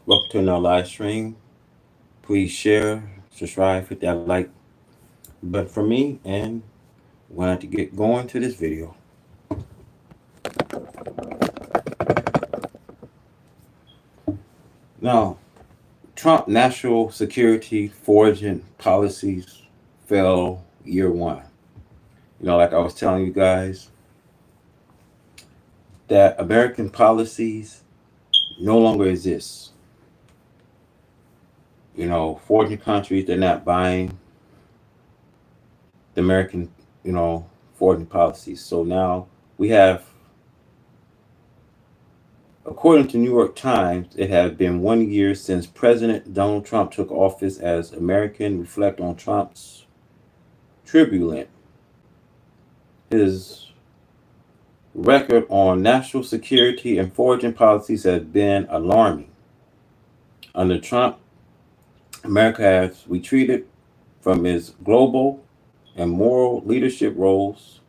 Welcome to another live stream. Please share, subscribe, hit that like button for me, and we're going to get going to this video. Now, Trump national security foraging policies fell year one. Like I was telling you guys, that American policies no longer exist. Foraging countries, they're not buying the American, you know, foraging policies. So now we have, according to New York Times, it has been 1 year since President Donald Trump took office. As Americans reflect on Trump's turbulent, his record on national security and foraging policies has been alarming. Under Trump, America has retreated from its global and moral leadership roles,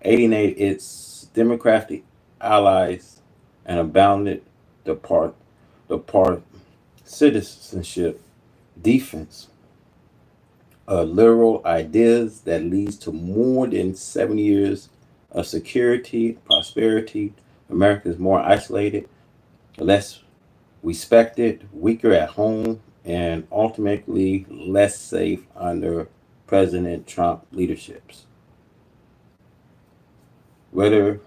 alienated its democratic allies, and abandoned the part citizenship defense of liberal ideas that leads to more than 7 years of security, prosperity. America is more isolated, less respected, weaker at home, and ultimately less safe under President Trump leaderships. Whether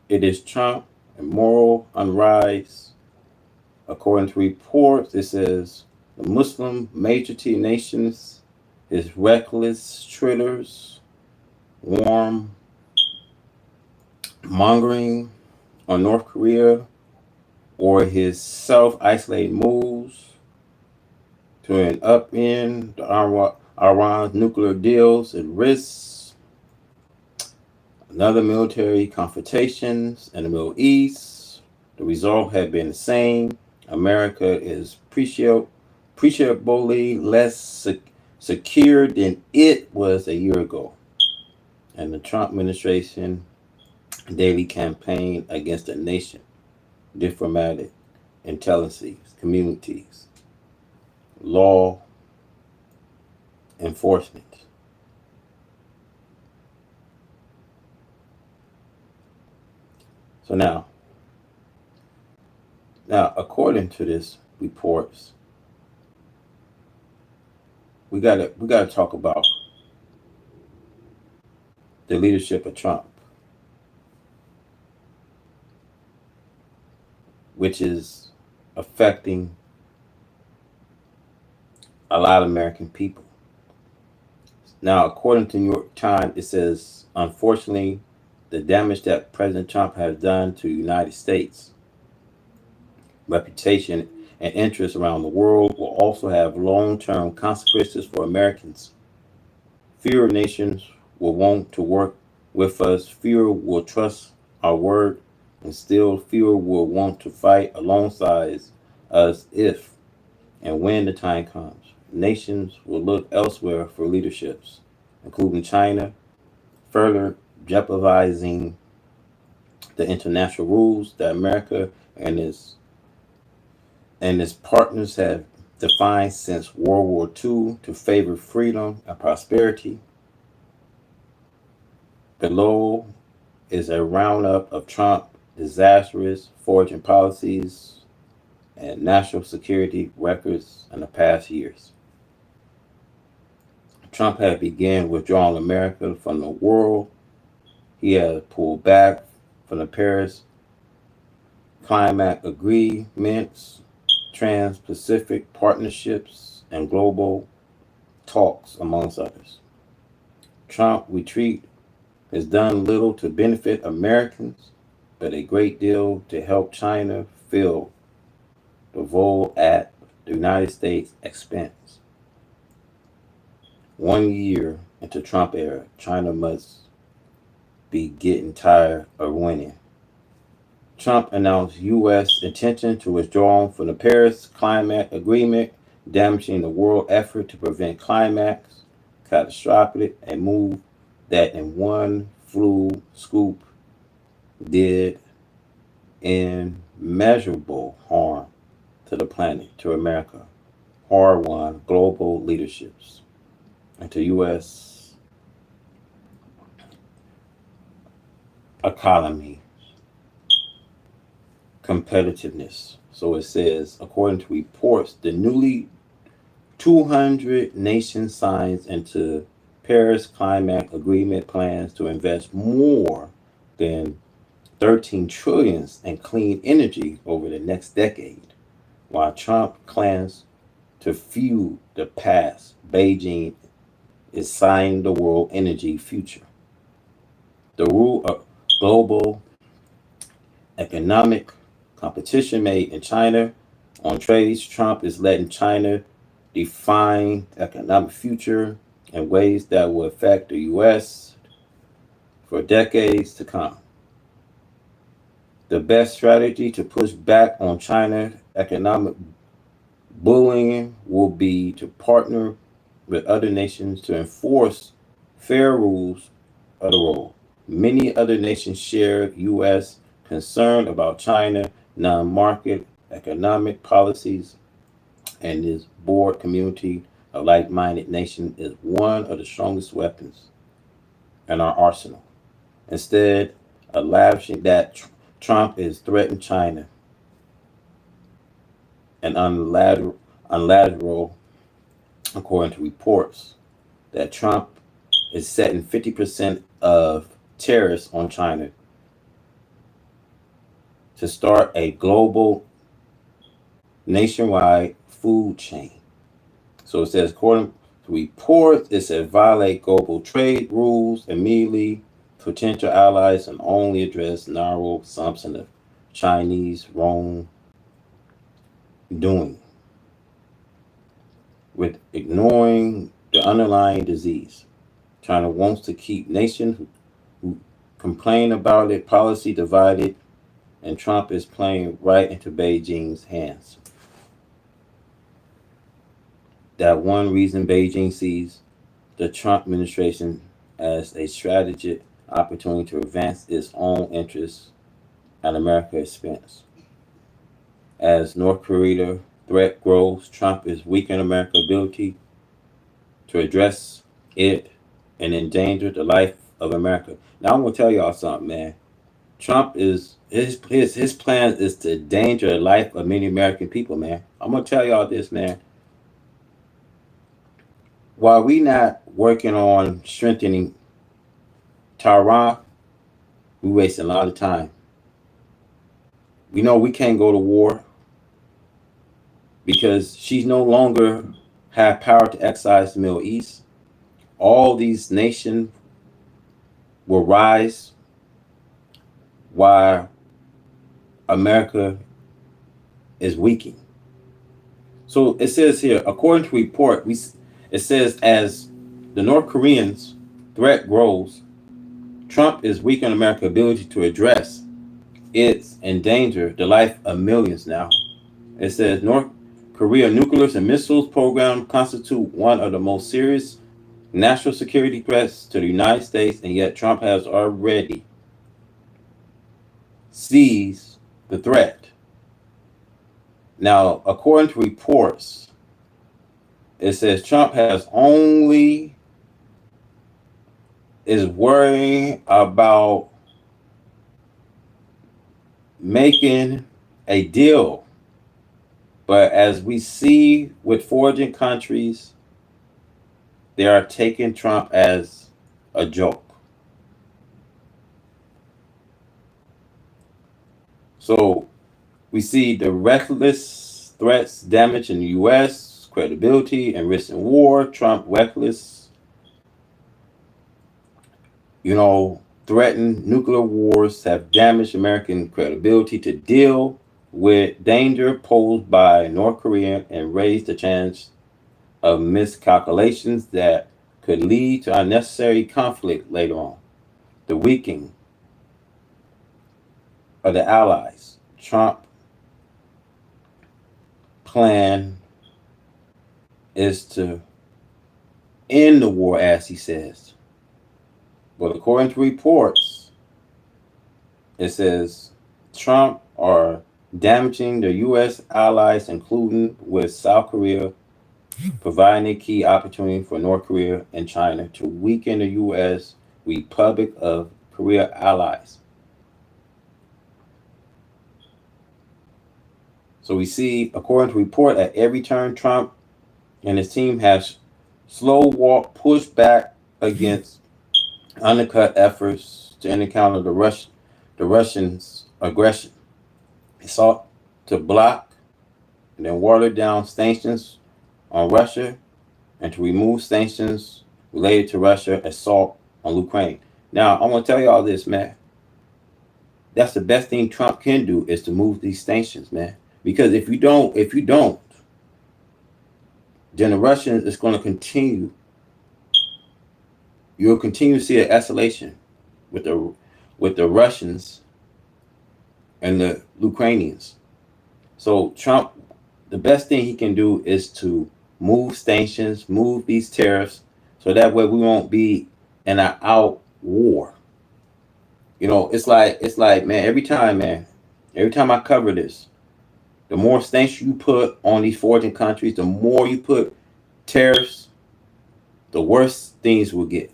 it is Trump and moral unrise, according to reports, it says the Muslim majority nations, his reckless tritters, warm mongering on North Korea, or his self-isolated moves to an upend Iran's nuclear deals and risks another military confrontations in the Middle East. The result had been the same. America is appreciably less secure than it was a year ago. And the Trump administration daily campaign against the nation, diplomatic, intelligence, communities, law enforcement. So now, according to this reports, we gotta talk about the leadership of Trump, which is affecting a lot of American people. Now, according to New York Times, it says, unfortunately, the damage that President Trump has done to the United States reputation and interests around the world will also have long-term consequences for Americans. Fewer nations will want to work with us, fewer will trust our word, and still fewer will want to fight alongside us if and when the time comes. Nations will look elsewhere for leaderships, including China, further jeopardizing the international rules that America and its partners have defined since World War II to favor freedom and prosperity. Below is a roundup of Trump's disastrous foraging policies and national security records in the past years. Trump had begun withdrawing America from the world. He has pulled back from the Paris climate agreements, trans-Pacific partnerships, and global talks, amongst others. Trump's retreat has done little to benefit Americans, but a great deal to help China fill the void at the United States' expense. 1 year into Trump era, China must be getting tired of winning. Trump announced U.S. intention to withdraw from the Paris Climate Agreement, damaging the world effort to prevent climate catastrophe, a move that in one flu scoop did immeasurable harm to the planet, to America, hard-won global leaderships, and to U.S. economy competitiveness. So it says, according to reports, the newly 200 nations signs into Paris Climate Agreement plans to invest more than 13 trillions in clean energy over the next decade, while Trump plans to fuel the past. Beijing is signing the world energy future. The rule of global economic competition made in China on trades. Trump is letting China define economic future in ways that will affect the U.S. for decades to come. The best strategy to push back on China economic bullying will be to partner with other nations to enforce fair rules of the road. Many other nations share U.S. concern about China non-market economic policies, and this broad community of like-minded nations is one of the strongest weapons in our arsenal. Instead of lavishing that, Trump is threatening China and unilateral, according to reports, that Trump is setting 50% of tariffs on China to start a global nationwide food chain. So it says, according to reports, it says violate global trade rules immediately. Potential allies and only address narrow assumption of Chinese wrongdoing, with ignoring the underlying disease. China wants to keep nations who complain about it policy divided, and Trump is playing right into Beijing's hands. That one reason Beijing sees the Trump administration as a strategic opportunity to advance its own interests at America's expense. As North Korea threat grows, Trump is weakening America's ability to address it and endanger the life of America. Now I'm gonna tell y'all something, man. Trump is his plan is to endanger the life of many American people, man. I'm gonna tell y'all this, man. While we not working on strengthening Tehran, we wasting a lot of time. We know we can't go to war because she's no longer have power to excise the Middle East. All these nations will rise while America is weakening. So it says here, according to report, it says as the North Koreans' threat grows, Trump is weakening America's ability to address its endanger the life of millions now. It says North Korea nuclear and missiles program constitute one of the most serious national security threats to the United States, and yet Trump has already seized the threat. Now, according to reports, it says Trump has only is worrying about making a deal. But as we see with foraging countries, they are taking Trump as a joke. So we see the reckless threats damaging the U.S. credibility and risk in war. Trump reckless, threatened nuclear wars have damaged American credibility to deal with danger posed by North Korea and raised the chance of miscalculations that could lead to unnecessary conflict later on. The weakening of the allies. Trump plan is to end the war, as he says. But according to reports, it says Trump are damaging the U.S. allies, including with South Korea, providing a key opportunity for North Korea and China to weaken the U.S. Republic of Korea allies. So we see, according to report, at every turn, Trump and his team has slow walk pushed back against undercut efforts to encounter the Russians' aggression. He sought to block and then water down sanctions on Russia and to remove sanctions related to Russia assault on Ukraine. Now, I want to tell you all this, man. That's the best thing Trump can do is to move these sanctions, man. Because if you don't, then the Russians is going to continue. You'll continue to see an escalation with the Russians and the Ukrainians. So Trump, the best thing he can do is to move sanctions, move these tariffs, so that way we won't be in an out war. It's like man, every time I cover this, the more sanctions you put on these foreign countries, the more you put tariffs, the worse things will get.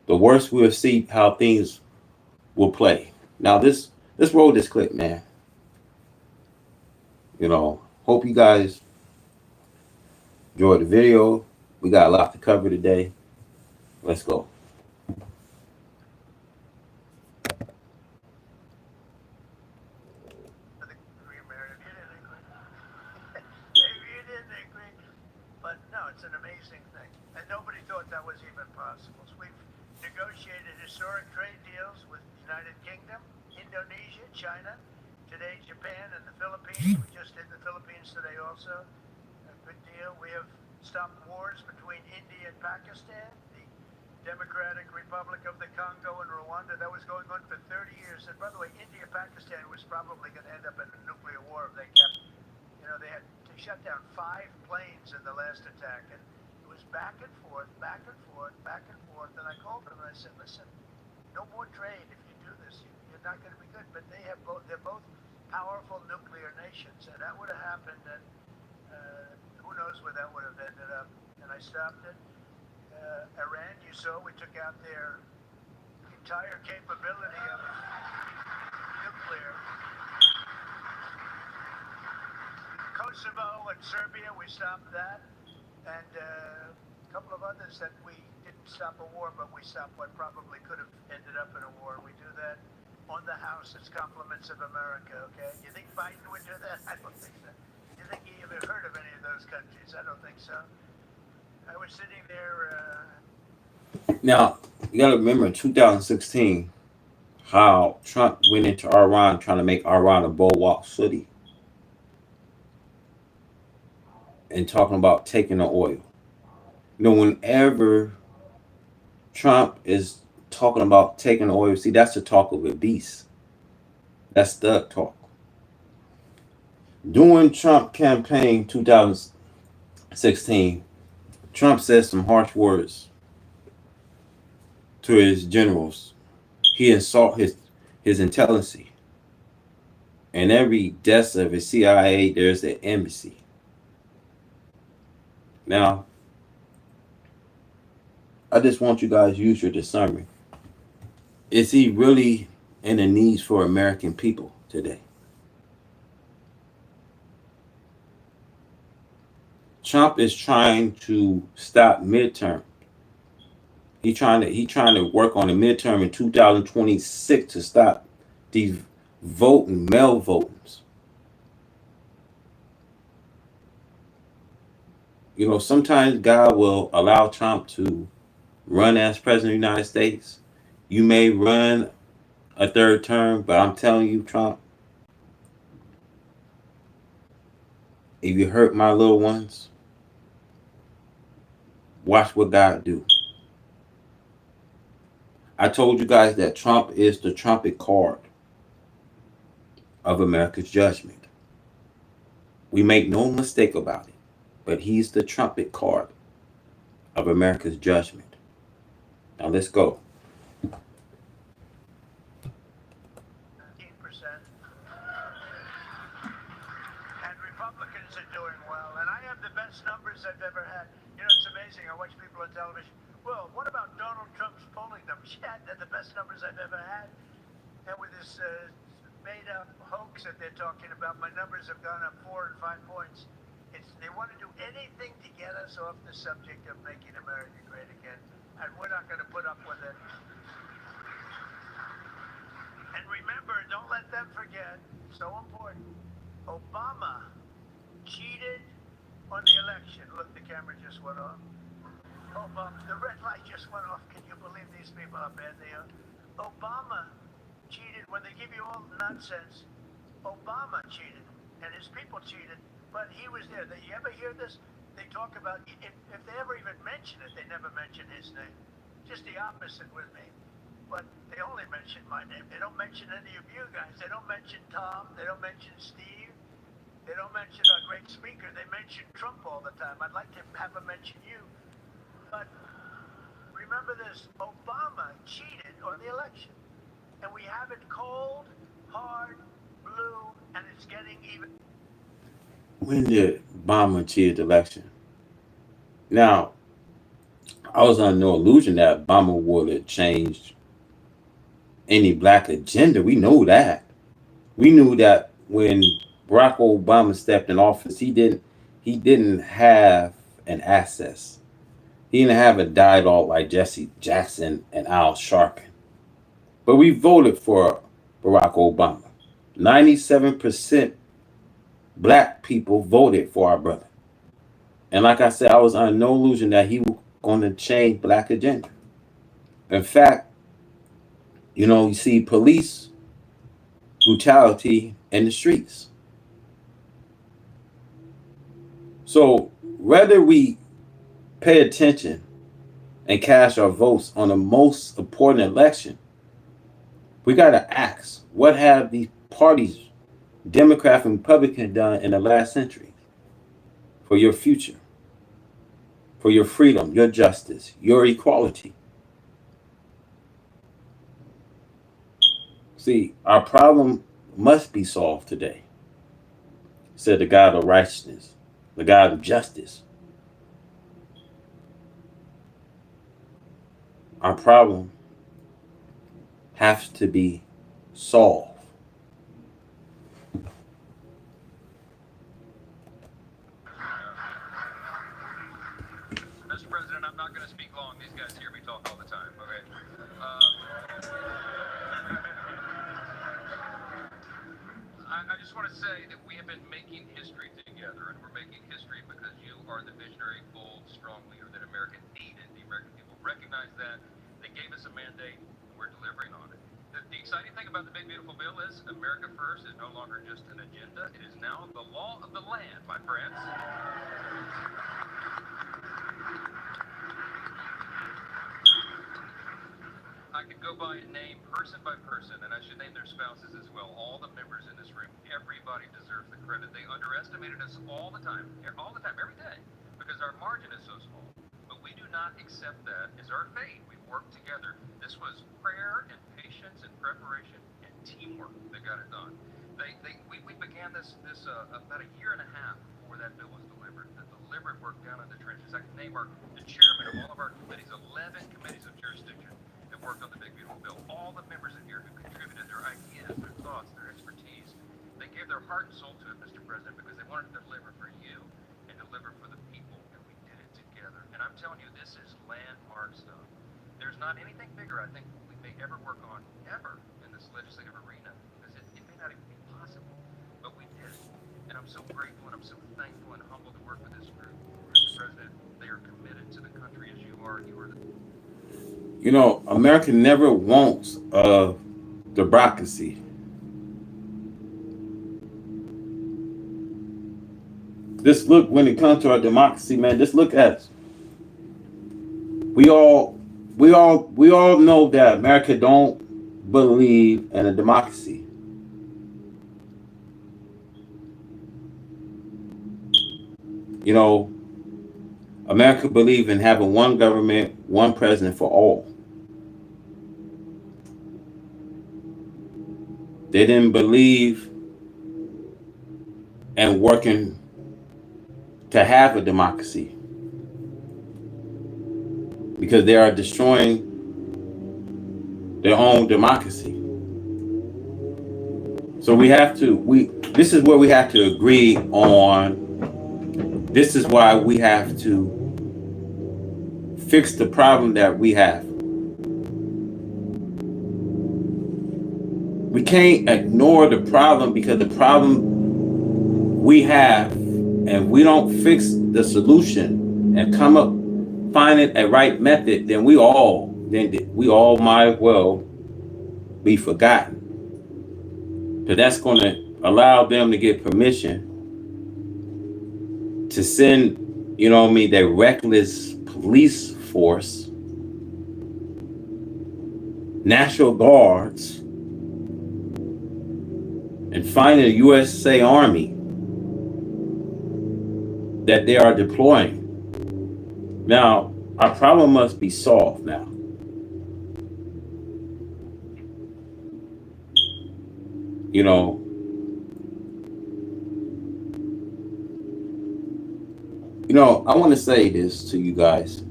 The worse we'll see how things will play. Now let's roll this clip, man. Hope you guys enjoyed the video. We got a lot to cover today. Let's go. But no, it's an amazing thing. And nobody thought that was even possible. So we've negotiated historic trade deals with the United Kingdom, Indonesia, China, today Japan and the Philippines. We just did the Philippines today also. A good deal. We have stopped wars between India and Pakistan, the Democratic Republic of the Congo and Rwanda. That was going on for 30 years. And by the way, India and Pakistan was probably going to end up in a nuclear war if they kept, they had to shut down 5 planes in the last attack. And it was back and forth, back and forth, back and forth. And I called them and I said, listen, no more trade. If you do this, you're not going to be good. But they're both powerful nuclear nations. And that would have happened. And who knows where that would have ended up. And I stopped it. Iran, you saw, we took out their entire capability of nuclear. Kosovo and Serbia, we stopped that. And a couple of others that we didn't stop a war, but we stopped what probably could have ended up in a war. We do that on the House. It's compliments of America, okay? You think Biden would do that? I don't think so. You think he ever heard of any of those countries? I don't think so. I was sitting there. Now, you got to remember in 2016 how Trump went into Iran trying to make Iran a bulwark city and talking about taking the oil. Whenever Trump is talking about taking the oil, see, that's the talk of a beast. That's thug talk. During Trump campaign 2016, Trump said some harsh words to his generals. He insulted his intelligence. And every desk of his CIA, there's an embassy. Now, I just want you guys to use your discernment. Is he really in the needs for American people today? Trump is trying to stop midterm. He trying to work on a midterm in 2026 to stop these mail votings. Sometimes God will allow Trump to run as president of the United States. You may run a third term, but I'm telling you, Trump, if you hurt my little ones, watch what God do. I told you guys that Trump is the trumpet card of America's judgment. We make no mistake about it, but he's the trumpet card of America's judgment. Now let's go. 19%. are doing well, and I have the best numbers I've ever had. You know, it's amazing. I watch people on television. Well, what about Donald Trump's polling numbers? Yeah, they're the best numbers I've ever had. And with this made-up hoax that they're talking about, my numbers have gone up 4 and 5 points. They want to do anything to get us off the subject of making America great again, and we're not going to put up with it. And remember, don't let them forget, so important, Obama cheated on the election. Look, the camera just went off. Obama, the red light just went off. Can you believe these people, how bad they are? Obama cheated. When they give you all the nonsense, Obama cheated, and his people cheated, but he was there. You ever hear this? They talk about, if they ever even mention it, they never mention his name. Just the opposite with me. But they only mention my name. They don't mention any of you guys. They don't mention Tom. They don't mention Steve. They don't mention our great speaker. They mention Trump all the time. I'd like to have them mention you. But remember this, Obama cheated on the election. And we have it cold, hard, blue, and it's getting even. When did Obama cheat the election? Now, I was under no illusion that Obama would have changed any black agenda. We know that. We knew that when Barack Obama stepped in office, he didn't have an access. He didn't have a dialogue like Jesse Jackson and Al Sharpton. But we voted for Barack Obama. 97% black people voted for our brother. And like I said, I was under no illusion that he was going to change black agenda. In fact, you see police brutality in the streets. So whether we pay attention and cast our votes on the most important election, we got to ask, what have these parties, Democrat and Republican, done in the last century for your future, for your freedom, your justice, your equality? See, our problem must be solved today, said the God of righteousness, the God of justice. Our problem has to be solved. Mr. President, I'm not going to speak long. These guys hear me talk all the time, okay? I just want to say that we have been making history together, and we're making history because you are the visionary, bold, strong leader that America needed. The American people recognize that. They gave us a mandate, and we're delivering on it. The exciting thing about the big, beautiful bill is America First is no longer just an agenda. It is now the law of the land, my friends. I could go by and name person by person, and I should name their spouses as well. All the members in this room, everybody deserves the credit. They underestimated us all the time, every day, because our margin is so small. But we do not accept that as our fate. We worked together. This was prayer and patience and preparation and teamwork that got it done. We began this about a year and a half before that bill was delivered. The deliberate work down in the trenches. I can name the chairman of all of our committees, 11 committees of jurisdiction that worked on the big beautiful bill. All the members in here who contributed their ideas, their thoughts, their expertise. They gave their heart and soul to it, Mr. President, because they wanted to deliver for you and deliver for the people, and we did it together. And I'm telling you, this is landmark stuff. There's not anything bigger, I think, we may ever work on, ever, in this legislative arena, because it may not even be possible, but we did. And I'm so grateful and I'm so thankful and humbled to work with this group. Mr. President, they are committed to the country as you are. You are the... America never wants democracy. Just look, when it comes to our democracy, man, just look at us. We all know that America don't believe in a democracy. America believe in having one government, one president for all. They didn't believe in working to have a democracy, because they are destroying their own democracy. So this is where we have to agree on. This is why we have to fix the problem that we have. We can't ignore the problem, because the problem we have, and we don't fix the solution and come up finding a right method, then we all might well be forgotten. So that's going to allow them to get permission to send, their reckless police force, National Guards, and find a USA Army that they are deploying. Now, our problem must be solved now. I want to say this to you guys.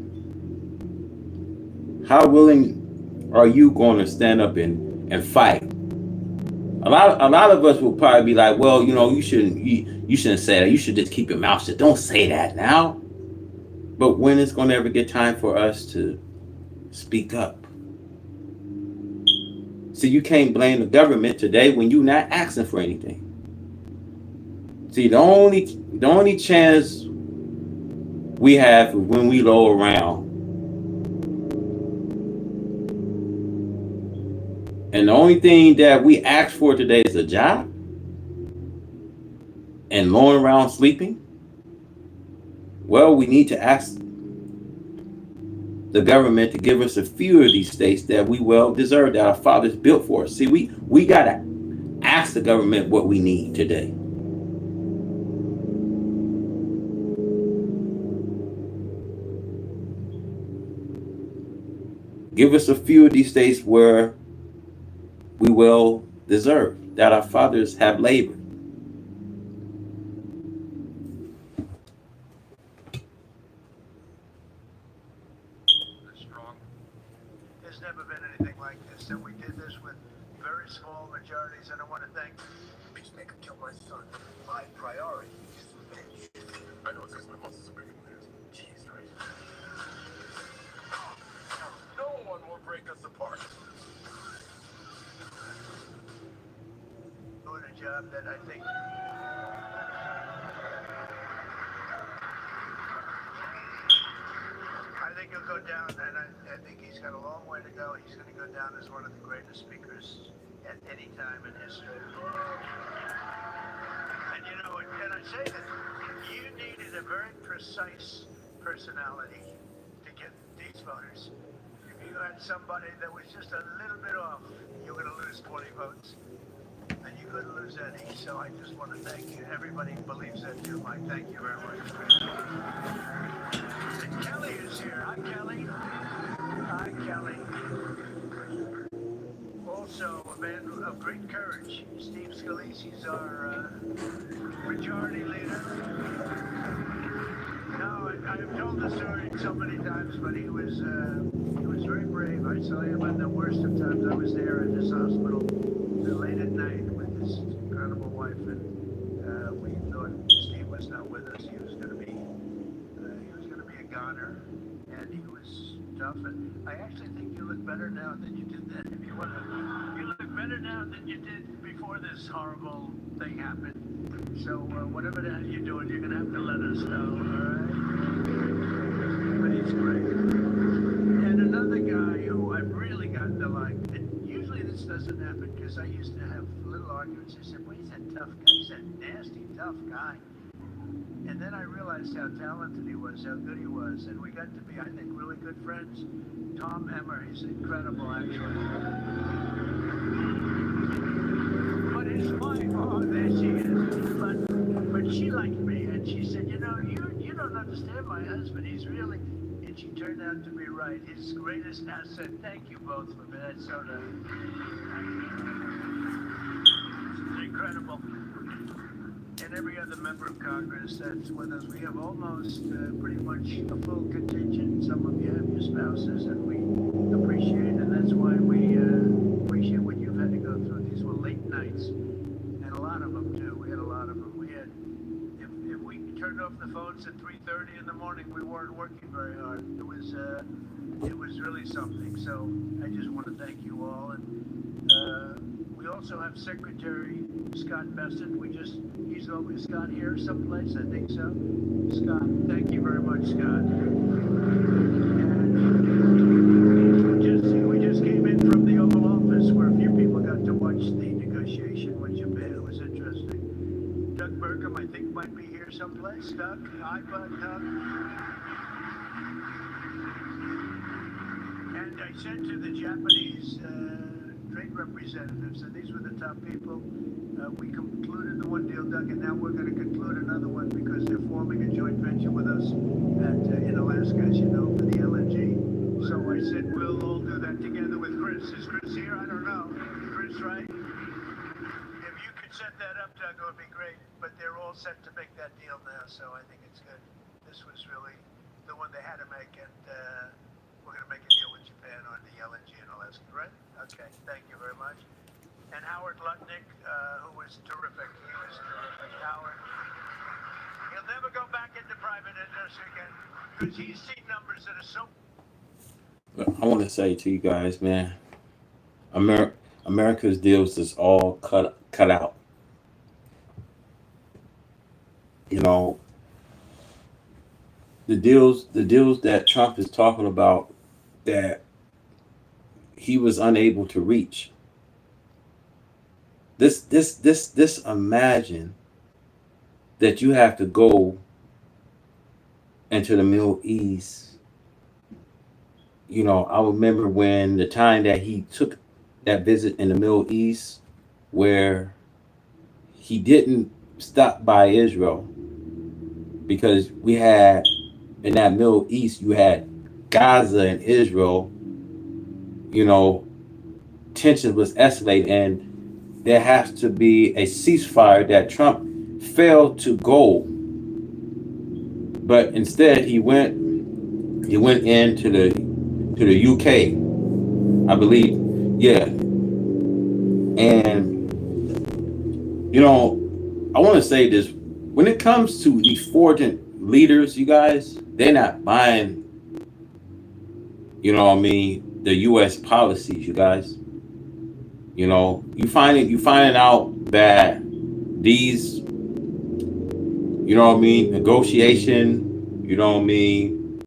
How willing are you going to stand up and fight? A lot of us will probably be like, well, you shouldn't say that. You should just keep your mouth shut. Don't say that now. But when is going to ever get time for us to speak up? See, you can't blame the government today when you're not asking for anything. See, the only chance we have is when we low around. And the only thing that we ask for today is a job, and lowing around sleeping. Well, we need to ask the government to give us a few of these states that we well deserve, that our fathers built for us. See, we got to ask the government what we need today. Give us a few of these states where we well deserve, that our fathers have labored. There's never been anything like this, and we did this with very small majorities, and I want to thank Peacemaker killed my son. My priority is revenge. I know it's because my muscles are bigger than theirs. Jeez, right? No one will break us apart. Doing a job that I think he'll go down, and I think he's got a long way to go. He's going to go down as one of the greatest speakers at any time in history. And and I say that you needed a very precise personality to get these voters. If you had somebody that was just a little bit off, you were going to lose 20 votes. And you couldn't lose any. So I just want to thank you. Everybody believes that too, Mike. Thank you very much. And Kelly is here. Hi, Kelly. Hi, Kelly. Also, a man of great courage. Steve Scalise is our majority leader. Now, I've told the story so many times, but he was very brave. I saw him at the worst of times. I was there at this hospital late at night with his incredible wife, and we thought Steve was not with us. He was going to be a goner, and he was tough. And I actually think you look better now than you did then. If you want to, you look better now than you did before this horrible thing happened. So whatever the hell you're doing, you're going to have to let us know, all right? But he's great. And another guy who I've really gotten to like, and usually this doesn't happen because I used to have little arguments. I said, well, he's that tough guy. He's that nasty, tough guy. And then I realized how talented he was, how good he was. And we got to be, I think, really good friends. Tom Emmer, he's incredible, actually. But his wife, oh, there she is. But she liked me, and she said, you don't understand my husband. He's really, and she turned out to be right. His greatest asset. Thank you both for Minnesota. It's incredible. and every other member of Congress that's with us. We have almost pretty much a full contingent. Some of you have your spouses, and we appreciate, and that's why we appreciate what you've had to go through. These were late nights, and a lot of them too. We had a lot of them. We had, if we turned off the phones at 3:30 in the morning, we weren't working very hard. It was really something. So I just want to thank you all, and we also have Secretary Scott Bessent. He's always Scott here someplace, I think so. Scott, thank you very much, Scott. And we just came in from the Oval Office where a few people got to watch the negotiation with Japan. It was interesting. Doug Burkham, I think, might be here someplace. Doug, hi, bud, Doug. And I said to the Japanese trade representatives, and these were the top people, we concluded the one deal, Doug, and now we're going to conclude another one because they're forming a joint venture with us in Alaska, as you know, for the LNG. So I said, we'll all do that together with Chris. Is Chris here? I don't know. Chris, right? If you could set that up, Doug, it would be great. But they're all set to make that deal now, so I think it's good. This was really the one they had to make, and we're going to make a deal with Japan on the LNG in Alaska, right? Okay, thank you very much. And Howard Lutnick, who was terrific. He was terrific. Howard, he'll never go back into private industry again because he's seen numbers that are so. I want to say to you guys, man, America's deals is all cut out. You know, the deals that Trump is talking about that he was unable to reach. This imagine that you have to go into the Middle East. You know, I remember when the time that he took that visit in the Middle East where he didn't stop by Israel because we had in that Middle East, you had Gaza and Israel, you know, tension was escalating and there has to be a ceasefire that Trump failed to go. But instead he went into the UK, I believe. Yeah. And you know, I want to say this. When it comes to these foreign leaders, you guys, they're not buying, you know what I mean, the US policies, you guys. You know, you finding out that these, you know what I mean, negotiation, you know what I mean,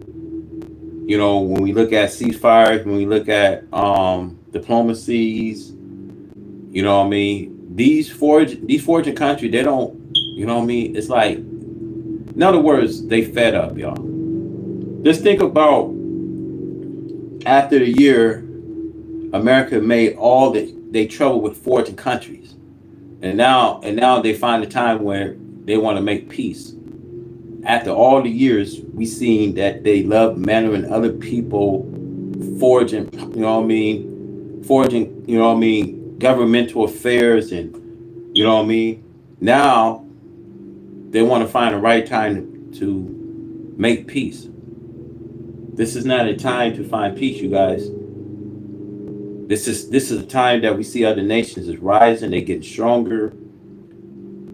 you know, when we look at ceasefires, when we look at diplomacies, you know what I mean, these foreign countries, they don't, you know what I mean, it's like, in other words, they fed up, y'all. Just think about after the year America made all they trouble with foreign countries, and now they find a time where they want to make peace. After all the years, we seen that they love mannering other people, forging, you know what I mean, forging, you know what I mean, governmental affairs, and you know what I mean. Now they want to find the right time to make peace. This is not a time to find peace, you guys. This is a time that we see other nations is rising, they're getting stronger,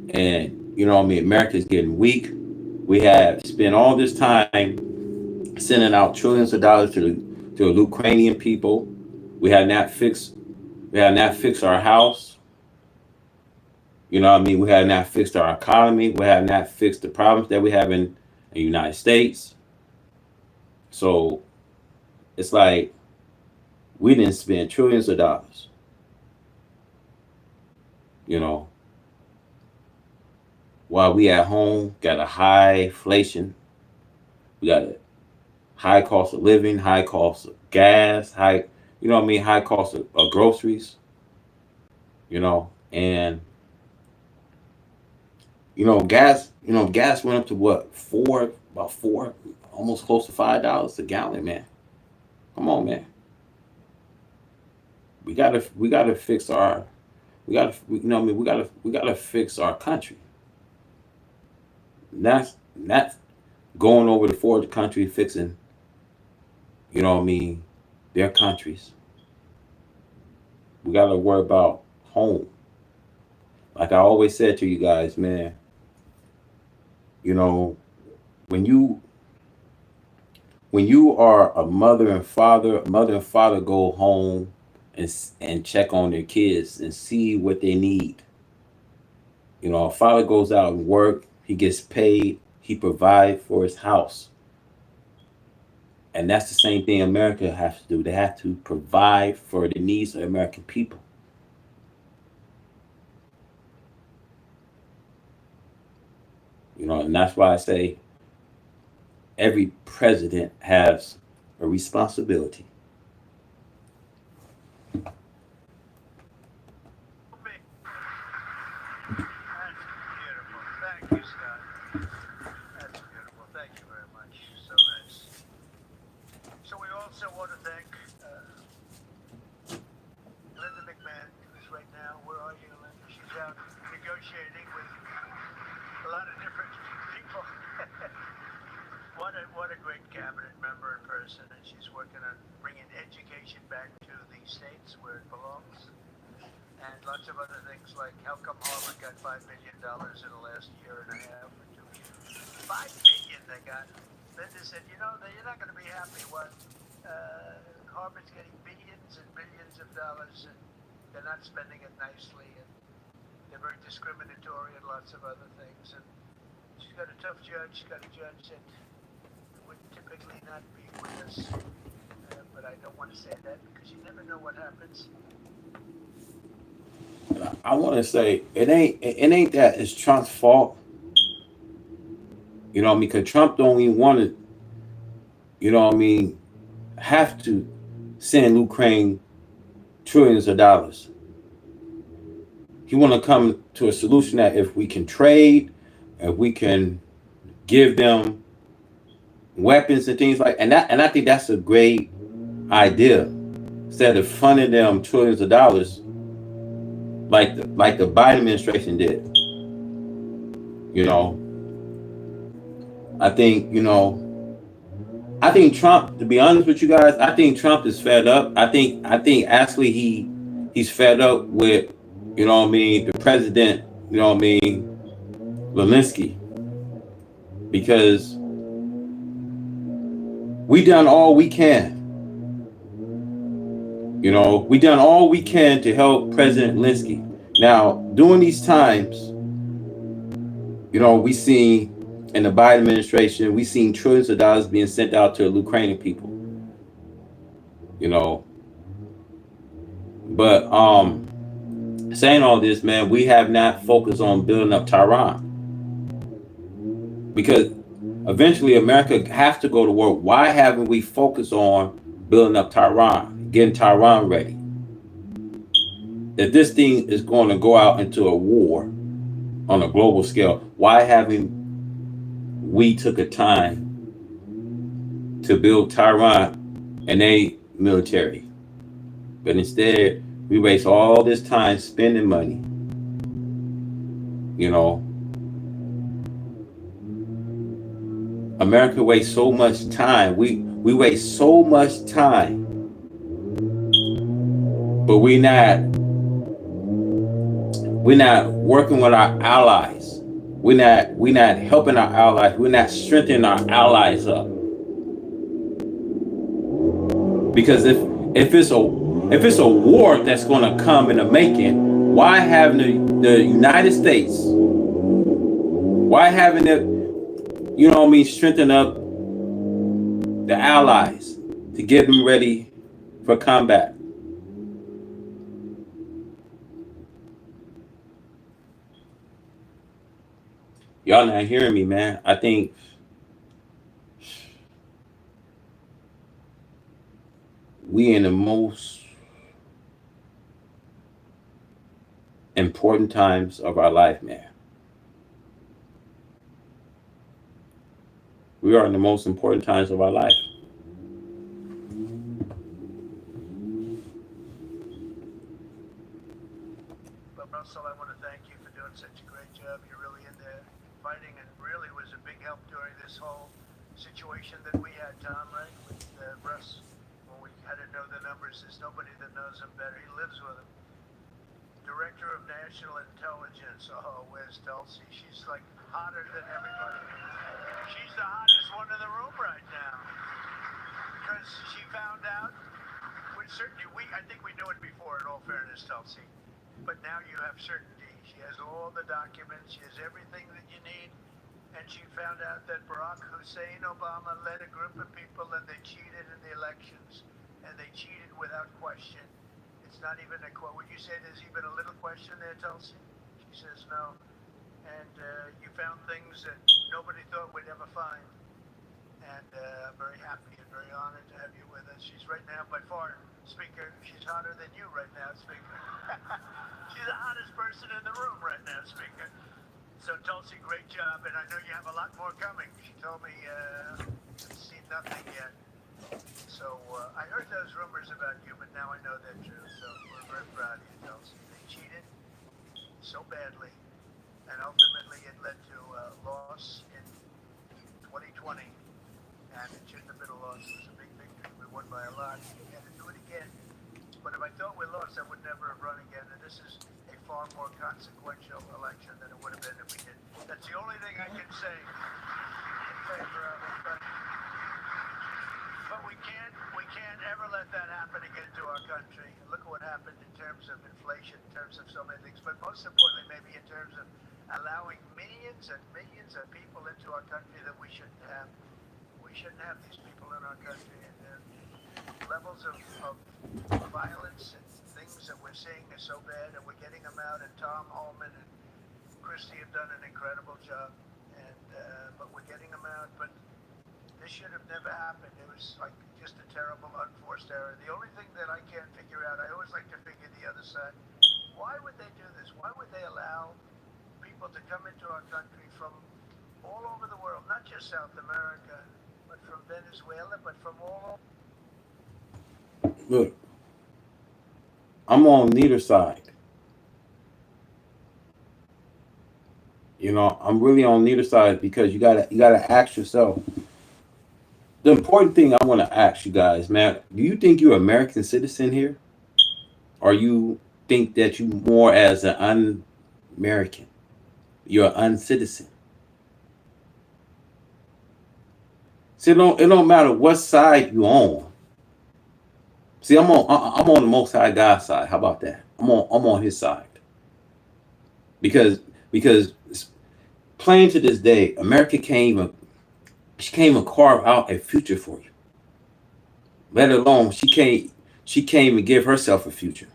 and you know what I mean, America's getting weak. We have spent all this time sending out trillions of dollars to the Ukrainian people. We have not fixed our house. You know what I mean? We have not fixed our economy. We have not fixed the problems that we have in the United States. So it's like we didn't spend trillions of dollars. You know, while we at home got a high inflation, we got a high cost of living, high cost of gas, you know what I mean, high cost of groceries, you know, and gas went up to what, about four, almost close to $5 a gallon, man. Come on, man. We gotta fix our, we gotta fix our country. not going over to foreign country fixing, their countries. We gotta worry about home. Like I always said to you guys, man, you know, when you when you are a mother and father go home and check on their kids and see what they need. A father goes out and work, he gets paid, he provides for his house. And that's the same thing America has to do. They have to provide for the needs of the American people. And that's why I say every president has a responsibility. That's beautiful. Thank you, Scott. That's beautiful. Thank you very much. So nice. So we also want to thank Linda McMahon, who's right now. Where are you, Linda? She's out negotiating with a lot of different people. What a great cabinet member in person, and she's working on bringing education back to the states where it belongs, and lots of other things like how come Harvard got $5 billion in the last year and a half or 2 years? $5 billion they got. Linda said, you're not going to be happy. What Harvard's getting billions and billions of dollars, and they're not spending it nicely, and they're very discriminatory and lots of other things. And she's got a tough judge. She's got a judge that would typically not be with us, but I don't want to say that because you never know what happens. I want to say it ain't that it's Trump's fault. Because Trump don't even want to, have to send Ukraine trillions of dollars. He want to come to a solution that if we can trade, if we can give them weapons and things like, and I think that's a great idea. Instead of funding them trillions of dollars, like the Biden administration did, you know, I think Trump. To be honest with you guys, I think Trump is fed up. I think actually he's fed up with the president. Zelensky, because we done all we can. We done all we can to help President Zelensky. Now, during these times, we seen in the Biden administration, we seen trillions of dollars being sent out to the Ukrainian people. But saying all this, man, we have not focused on building up Tehran, because eventually America has to go to war. Why haven't we focused on building up Tehran, getting Tehran ready? If this thing is going to go out into a war on a global scale, why haven't we took a time to build Tehran and a military? But instead, we waste all this time spending money. America wastes so much time. We waste so much time, but we're not working with our allies. We're not helping our allies. We're not strengthening our allies up. Because if it's a war that's going to come in the making, why haven't the United States? Why haven't it? Strengthen up the allies to get them ready for combat. Y'all not hearing me, man. I think we in the most important times of our life, man. We are in the most important times of our life. But Russell, I want to thank you for doing such a great job. You're really in there fighting and really was this whole situation that we had, Tom, right, with Russ, when we had to know the numbers. There's nobody that knows him better. He lives with him. Director of National Intelligence. Oh, where's Dulcie? She's like hotter than everybody. She's the hottest one in the room right now because she found out. With certainty, I think we knew it before. In all fairness, Dulcie, but now you have certainty. She has all the documents. She has everything that you need. And she found out that Barack Hussein Obama led a group of people and they cheated in the elections. And they cheated without question. It's not even a quote. Would you say there's even a little question there, Tulsi? She says no. And you found things that nobody thought we'd ever find. And I'm very happy and very honored to have you with us. She's right now, by far, Speaker, she's hotter than you right now, Speaker. She's the hottest person in the room right now, Speaker. So, Tulsi, great job, and I know you have a lot more coming. She told me you've seen nothing yet. So, I heard those rumors about you, but now I know they're true. So, we're very proud of you, Tulsi. They cheated so badly, and ultimately it led to loss in 2020. And it shouldn't have been a loss. It was a big victory. We won by a lot. We had to do it again. But if I thought we lost, I would never have run again. And this is a far more consequential election than it would have been if we didn't. That's the only thing I can say in favor of it. But we can't ever let that happen again to our country. Look at what happened in terms of inflation, in terms of so many things. But most importantly, maybe in terms of allowing millions and millions of people into our country that we shouldn't have. We shouldn't have these people in our country, and the levels of violence and things that we're seeing are so bad, and we're getting them out. And Tom Holman and Christie have done an incredible job, and but we're getting them out. But this should have never happened. It was like just a terrible, unforced error. The only thing that I can't figure out, I always like to figure the other side. Why would they do this? Why would they allow people to come into our country from all over the world, not just South America, but from Venezuela, but from all. Look, I'm on neither side. You know, I'm really on neither side because you gotta ask yourself. The important thing I want to ask you guys, man, do you think you're an American citizen here? Or you think that you more as an un-American? You're an uncitizen. See, it don't matter what side you on. See, I'm on the Most High God side. How about that? I'm on His side because plain to this day, America can't even carve out a future for you. Let alone she can't even give herself a future.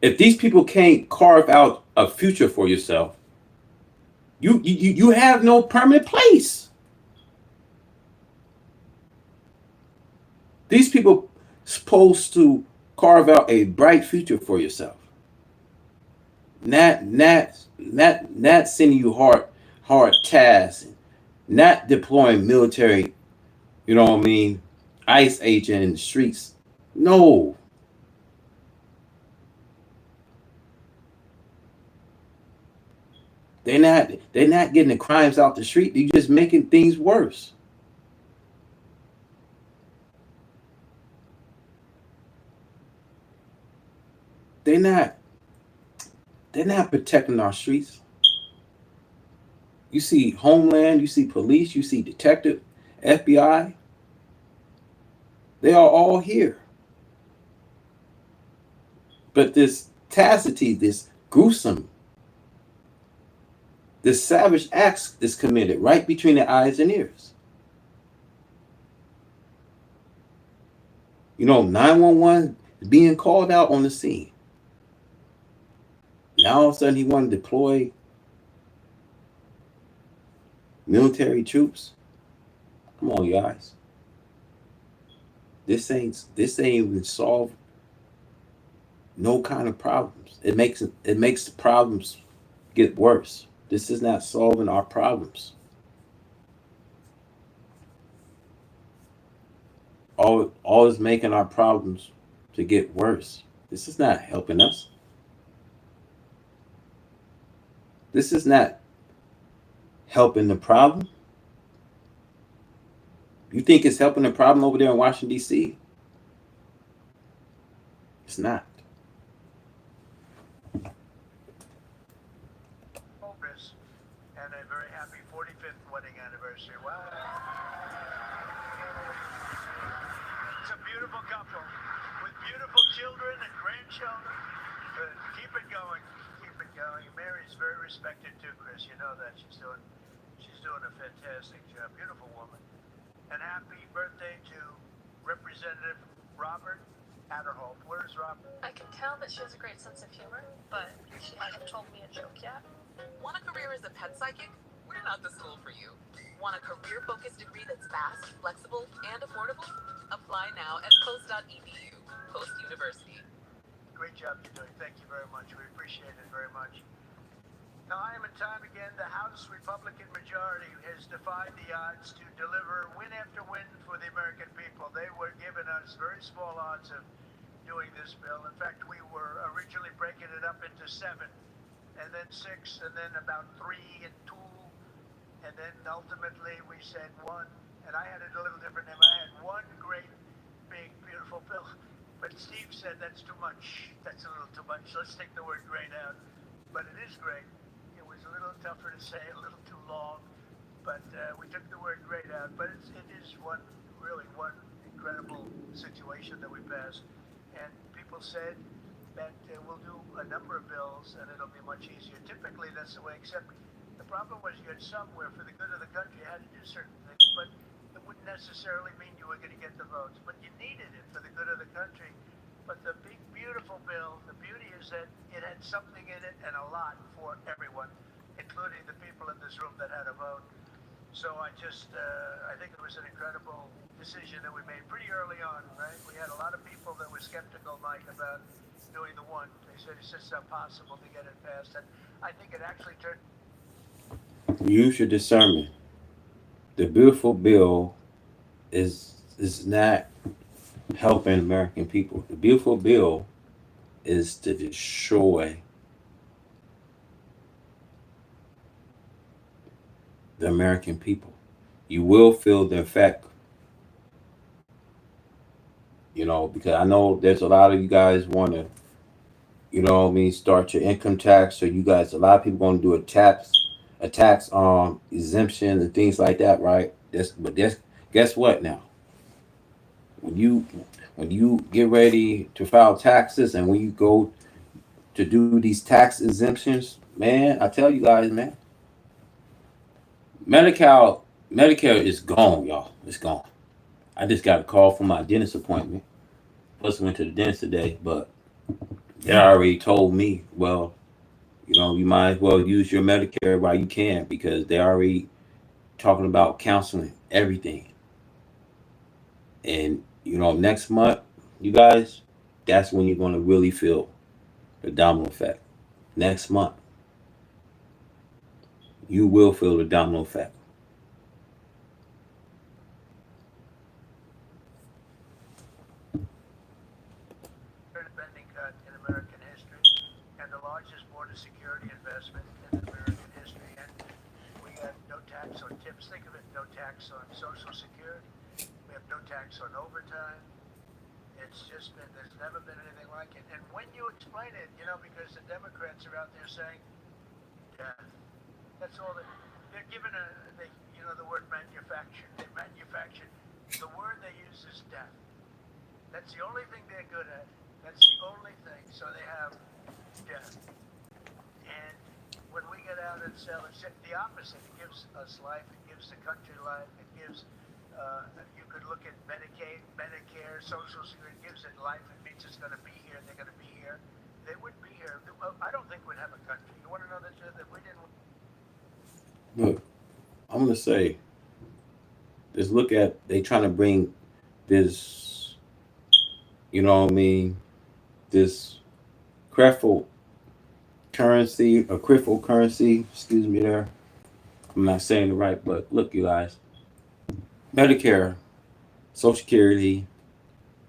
If these people can't carve out a future for yourself, you have no permanent place. These people supposed to carve out a bright future for yourself. Not sending you hard tasks, not deploying military, you know what I mean, ICE agent in the streets. No. They're not getting the crimes out the street. They're just making things worse. They're not they're not protecting our streets. You see Homeland, you see police, you see detective, FBI. They are all here. But this tacity, this gruesome, this savage acts is committed right between their eyes and ears. You know, 911 is being called out on the scene. Now all of a sudden he want to deploy military troops. Come on, guys. This ain't even solve no kind of problems. It makes the problems get worse. This is not solving our problems. All is making our problems to get worse. This is not helping us. This is not helping the problem. You think it's helping the problem over there in Washington, D.C.? It's not. Chris, and a very happy 45th wedding anniversary. Wow. It's a beautiful couple with beautiful children and grandchildren. Keep it going. Keep it going. Mary's very respected too, Chris. You know that. She's doing a fantastic job. Beautiful woman. And happy birthday to Representative Robert Adderholt. Where's Robert? I can tell that she has a great sense of humor, but she hasn't told me a joke yet. Want a career as a pet psychic? We're not the school for you. Want a career-focused degree that's fast, flexible, and affordable? Apply now at post.edu. Post University. Great job you're doing. Thank you very much. We appreciate it very much. Time and time again, the House Republican majority has defied the odds to deliver win after win for the American people. They were giving us very small odds of doing this bill. In fact, we were originally breaking it up into 7, and then 6, and then about 3 and 2, and then ultimately we said 1, and I had it a little different name. I had one great, big, beautiful bill, but Steve said that's too much. That's a little too much. Let's take the word great out. But it is great. It was a little tougher to say, a little too long, but we took the word great out. But it is really one incredible situation that we passed. And people said that we'll do a number of bills and it'll be much easier. Typically, that's the way, except the problem was you had somewhere for the good of the country, you had to do certain things, but it wouldn't necessarily mean you were going to get the votes. But you needed it for the good of the country. But the big, beautiful bill, the beauty is that it had something in it and a lot for everyone, including the people in this room that had a vote. So I think it was an incredible decision that we made pretty early on, right? We had a lot of people that were skeptical, Mike, about doing the 1. They said it's just not possible to get it passed. And I think it actually turned. Use your discernment. The beautiful bill is not helping American people. The beautiful bill is to destroy the American people. You will feel the effect, because I know there's a lot of you guys want to, start your income tax. So you guys, a lot of people going to do a tax exemption and things like that, right? Guess what now? When you get ready to file taxes and when you go to do these tax exemptions, man, I tell you guys, man, Medicare is gone, y'all. It's gone. I just got a call from my dentist appointment. Plus, went to the dentist today, but they already told me, well, you might as well use your Medicare while you can because they already talking about counseling everything. And next month, you guys, that's when you're going to really feel the domino effect. Next month, you will feel the domino effect. Spending cut in American history and the largest border security investment in American history. And we have no tax on tips. Think of it, no tax on Social Security. We have no tax on overtime. It's just been, there's never been anything like it. And when you explain it, because the Democrats are out there saying, death. That's all they're given the word manufactured. They manufactured. The word they use is death. That's the only thing they're good at. That's the only thing. So they have death. And when we get out and sell, it's the opposite. It gives us life. It gives the country life. It gives, you could look at Medicaid, Medicare, Social Security. It gives it life. It means it's going to be here. They're going to be here. They wouldn't be here. I don't think we'd have a country. You want to know that we didn't. Look, I'm going to say, just look at, they trying to bring this, this cryptocurrency, excuse me there. I'm not saying it right, but look, you guys, Medicare, Social Security,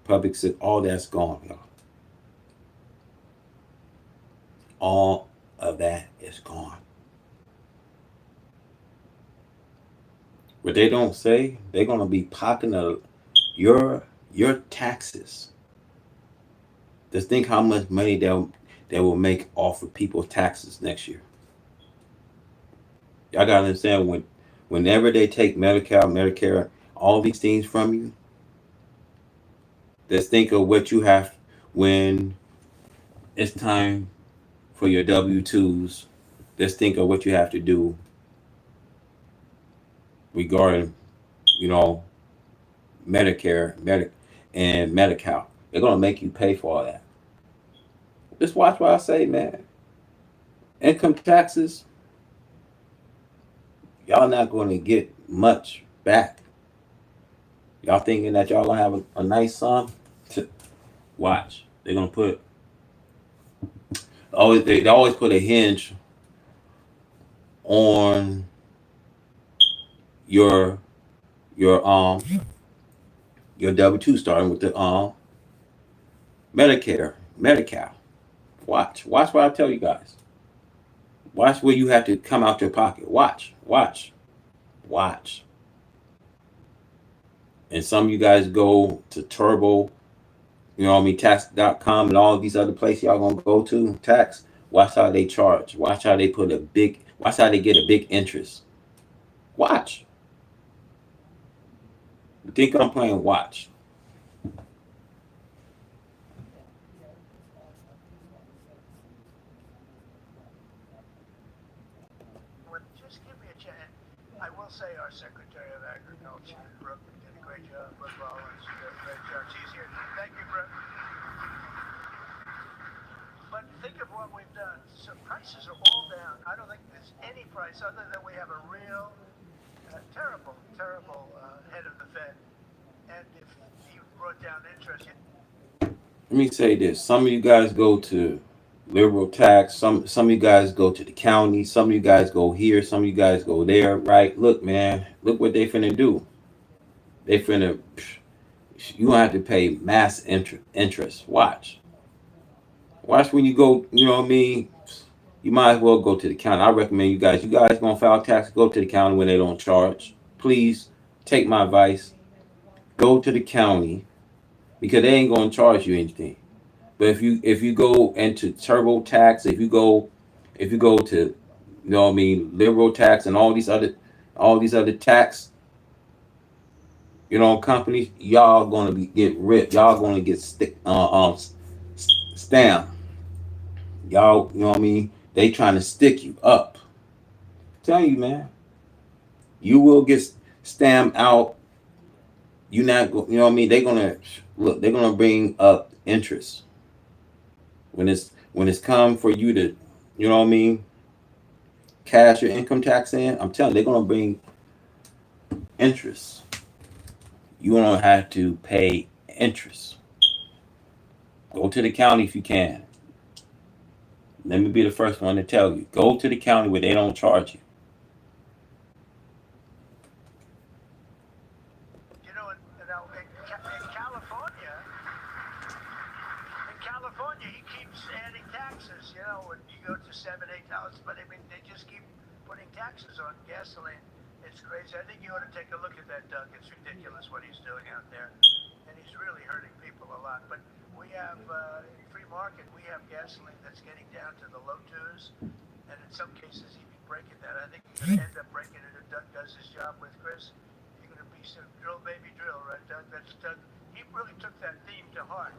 public sector, all that's gone, y'all. All of that is gone. What they don't say, they're gonna be pocketing your taxes. Just think how much money they will make off of people's taxes next year. Y'all gotta understand whenever they take Medicare, all these things from you, just think of what you have when it's time for your W-2s. Just think of what you have to do regarding, you know, Medicare, and Medi-Cal. They're gonna make you pay for all that. Just watch what I say, man. Income taxes, y'all not gonna get much back. Y'all thinking that y'all gonna have a nice sum? Watch. They're gonna put always they always put a hinge on your your um your W-2 starting with the Medicare, Medi-Cal. Watch what I tell you guys. Watch where you have to come out your pocket. Watch. And some of you guys go to Turbo, you know what I mean, tax.com and all these other places y'all gonna go to, tax. Watch how they charge. Watch how they watch how they get a big interest. Watch. You think I'm playing watch. Just give me a chance. I will say our Secretary of Agriculture, Brooke, did a great job. Brooke Rollins did a great job. She's here. Thank you, Brooke. But think of what we've done. So prices are all down. I don't think there's any price other than we have a real terrible head of the Fed. And if he brought down interest, Let me say this. Some of you guys go to liberal tax. Some of you guys go to the county. Some of you guys go here. Some of you guys go there. Right? Look, man. Look what they finna do. They finna. You gonna have to pay mass interest. Watch. Watch when you go. You know what I mean. You might as well go to the county. I recommend you guys. You guys gonna file tax? Go to the county when they don't charge. Please take my advice. Go to the county because they ain't gonna charge you anything. But if you go into TurboTax, if you go to you know what I mean liberal tax and all these other tax companies, y'all gonna get ripped. Y'all gonna get stamped. Y'all you know what I mean. They trying to stick you up. Tell you, man, you will get stamped out. You not you know what I mean. They gonna look. They're gonna bring up interest when it's come for you to you know what I mean cash your income tax in. I'm telling you, they're gonna bring interest. You don't have to pay interest. Go to the county if you can. Let me be the first one to tell you. Go to the county where they don't charge you. you know, in California, he keeps adding taxes. You know, when you go to $7, $8, but I mean, they just keep putting taxes on gasoline. It's crazy. I think you ought to take a look at that, Doug. It's ridiculous what he's doing out there, and he's really hurting people a lot. But we have in free market, we have gasoline that's getting down to the low twos, and in some cases even breaking that. I think you're going to end up breaking it if Doug does his job with Chris. You're going to be some drill baby drill, right, Doug? That's Doug. He really took that theme to heart.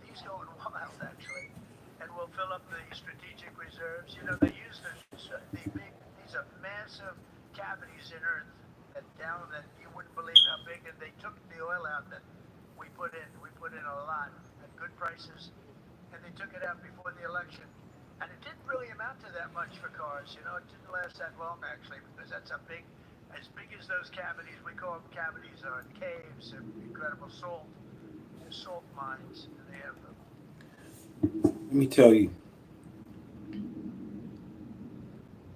He's going wild actually, and we'll fill up the strategic reserves. You know, they use the big. These are massive cavities in Earth that down that you wouldn't believe how big. And they took the oil out that we put in. We put in a lot at good prices, and they took it out before the election. And it didn't really amount to that much for cars. You know, it didn't last that long actually, because that's as big as those cavities. We call them cavities, are caves of incredible salt mines. And they have them. Let me tell you.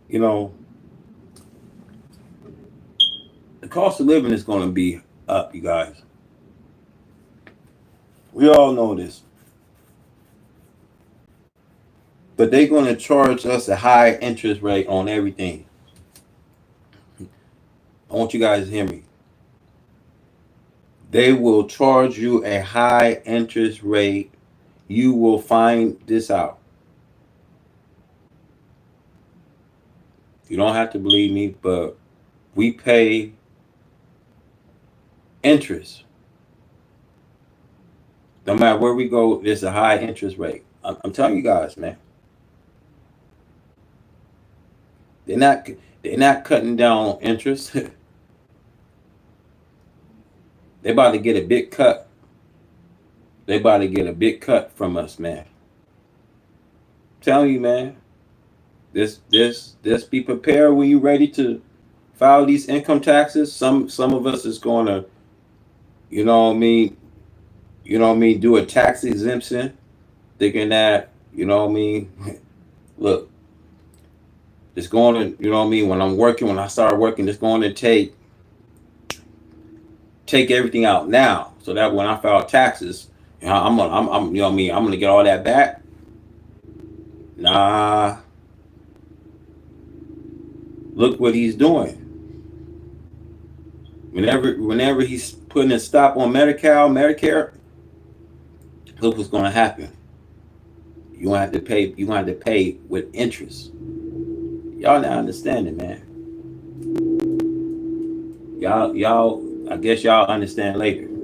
You know, the cost of living is going to be up, you guys. We all know this. But they're going to charge us a high interest rate on everything. I want you guys to hear me. They will charge you a high interest rate. You will find this out. You don't have to believe me, but we pay interest. No matter where we go, there's a high interest rate. I'm telling you guys, man. They're not they're not cutting down on interest. They about to get a big cut. They about to get a big cut from us, man. I'm telling you, man. This be prepared when you ready to file these income taxes. Some of us is gonna, you know what I mean, do a tax exemption, thinking that, you know what I mean, look, it's going to, you know what I mean, when I start working, it's going to take everything out now, so that when I file taxes, you know, you know what I mean, I'm gonna get all that back. Nah, look what he's doing. Whenever he's putting a stop on Medicare, look what's gonna happen. You gonna have to pay. You gonna have to pay with interest. Y'all not understanding, man. Y'all. I guess y'all understand later. And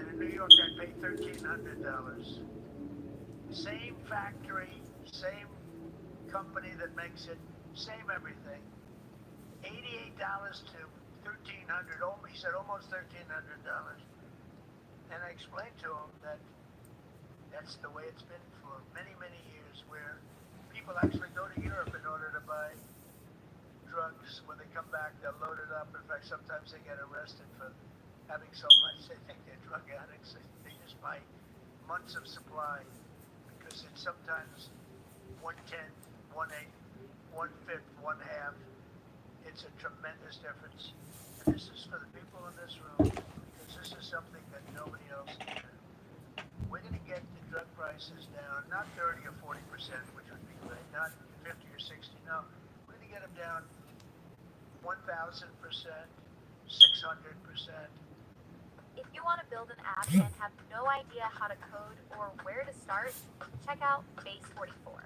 in New York, I pay $1,300. Same factory, same company that makes it, same everything. $88 to $1,300. Oh, he said almost $1,300. And I explained to him that that's the way it's been for many, many years, where people actually go to Europe in order to buy drugs. When they come back, they'll load it up. In fact, sometimes they get arrested for having so much they think they're drug addicts. They just buy months of supply because it's sometimes 1/10, 1/8, 1/5, 1/2. It's a tremendous difference. And this is for the people in this room because this is something that nobody else can do. We're going to get the drug prices down, not 30 or 40%, which would be great, not 50 or 60. No, we're going to get them down 1,000%, 600%. If you want to build an app and have no idea how to code or where to start, check out Base 44.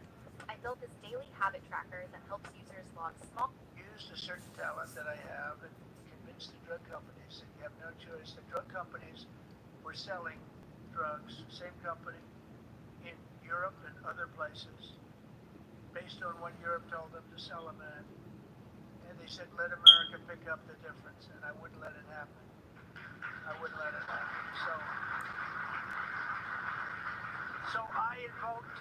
I built this daily habit tracker that helps users log small. Used a certain talent that I have and convinced the drug companies that you have no choice. The drug companies were selling drugs, same company, in Europe and other places, based on what Europe told them to sell them at. And they said, let America pick up the difference, and I wouldn't let it happen. I wouldn't let it happen. So I invoked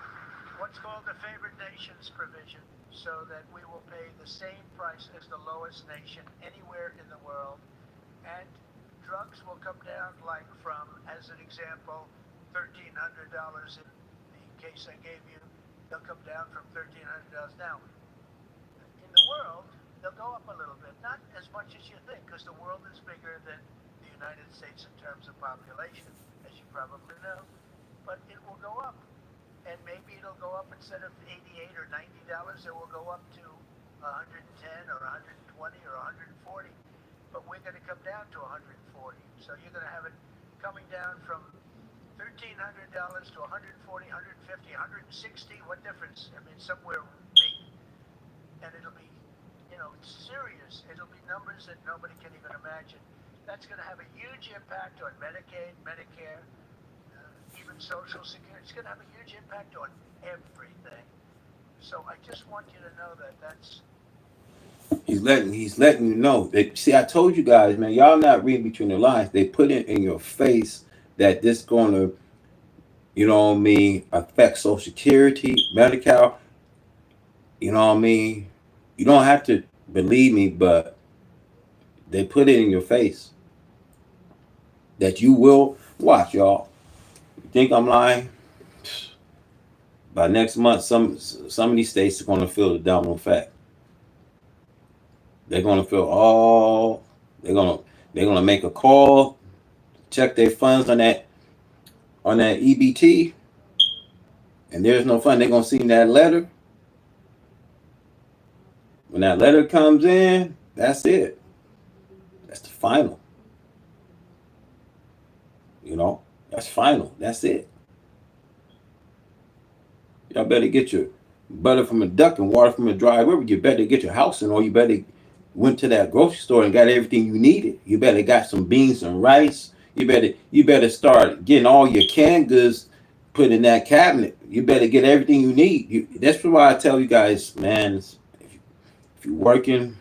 what's called the favored nations provision, so that we will pay the same price as the lowest nation anywhere in the world, and drugs will come down, like from, as an example, $1,300 in the case I gave you. They'll come down from $1,300. Now, in the world, they'll go up a little bit, not as much as you think, because the world is bigger than the United States in terms of population, as you probably know, but it will go up. And maybe it'll go up, instead of $88 or $90, it will go up to 110 or 120 or 140. But we're going to come down to 140. So you're going to have it coming down from $1,300 to 140, 150, 160. What difference? I mean, somewhere big. And it'll be, it's serious. It'll be numbers that nobody can even imagine. That's going to have a huge impact on Medicaid, Medicare, even Social Security. It's going to have a huge impact on everything. So I just want you to know that that's. He's letting you know. See, I told you guys, man. Y'all not reading between the lines. They put it in your face that this going to, you know what I mean, affect Social Security, Medicare. You know what I mean. You don't have to believe me, but they put it in your face that you will watch, y'all. You think I'm lying? By next month, some of these states are going to feel the domino effect. They're going to feel all. They're going to make a call, check their funds on that EBT, and there's no fund. They're going to see that letter. When that letter comes in, that's it. That's the final. You know, that's final. That's it. Y'all better get your butter from a duck and water from a dry river. You better get your house in, or you better went to that grocery store and got everything you needed. You better got some beans and rice. You better start getting all your canned goods put in that cabinet. You better get everything you need. That's why I tell you guys, man, if you're working,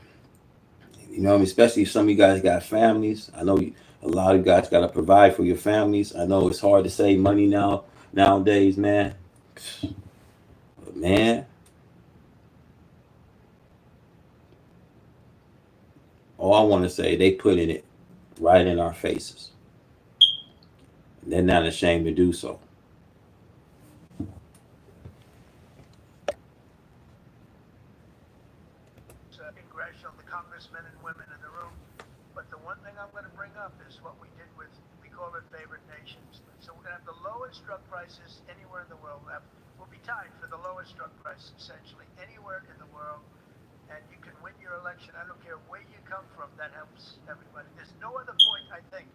especially if some of you guys got families. I know a lot of you guys got to provide for your families. I know it's hard to save money nowadays, man. But man, all I want to say, they put in it right in our faces. And they're not ashamed to do so. Congressional, the congressmen and women in the room. But the one thing I'm going to bring up is what we did with, we call it favored nations. So we're going to have the lowest drug prices anywhere in the world. We'll be tied for the lowest drug price, essentially, anywhere in the world. And you can win your election. I don't care where you come from. That helps everybody. There's no other point, I think,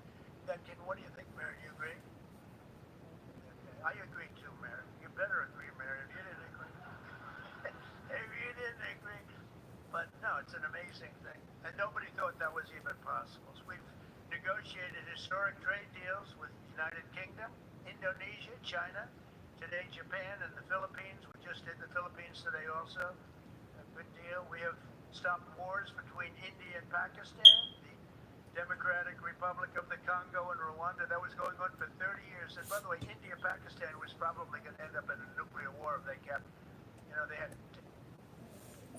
that can, what do you think, Mary? Do you agree? Okay. I agree too, Mary. You better agree, Mary, if you didn't agree. If you didn't agree. But no, it's an amazing thing. And nobody thought that was even possible. So we've negotiated historic trade deals with the United Kingdom, Indonesia, China, today Japan, and the Philippines. We just did the Philippines today also. A good deal. We have stopped wars between India and Pakistan, the Democratic Republic of the Congo and Rwanda. That was going on for 30 years. And by the way, India-Pakistan was probably going to end up in a nuclear war if they kept, they had.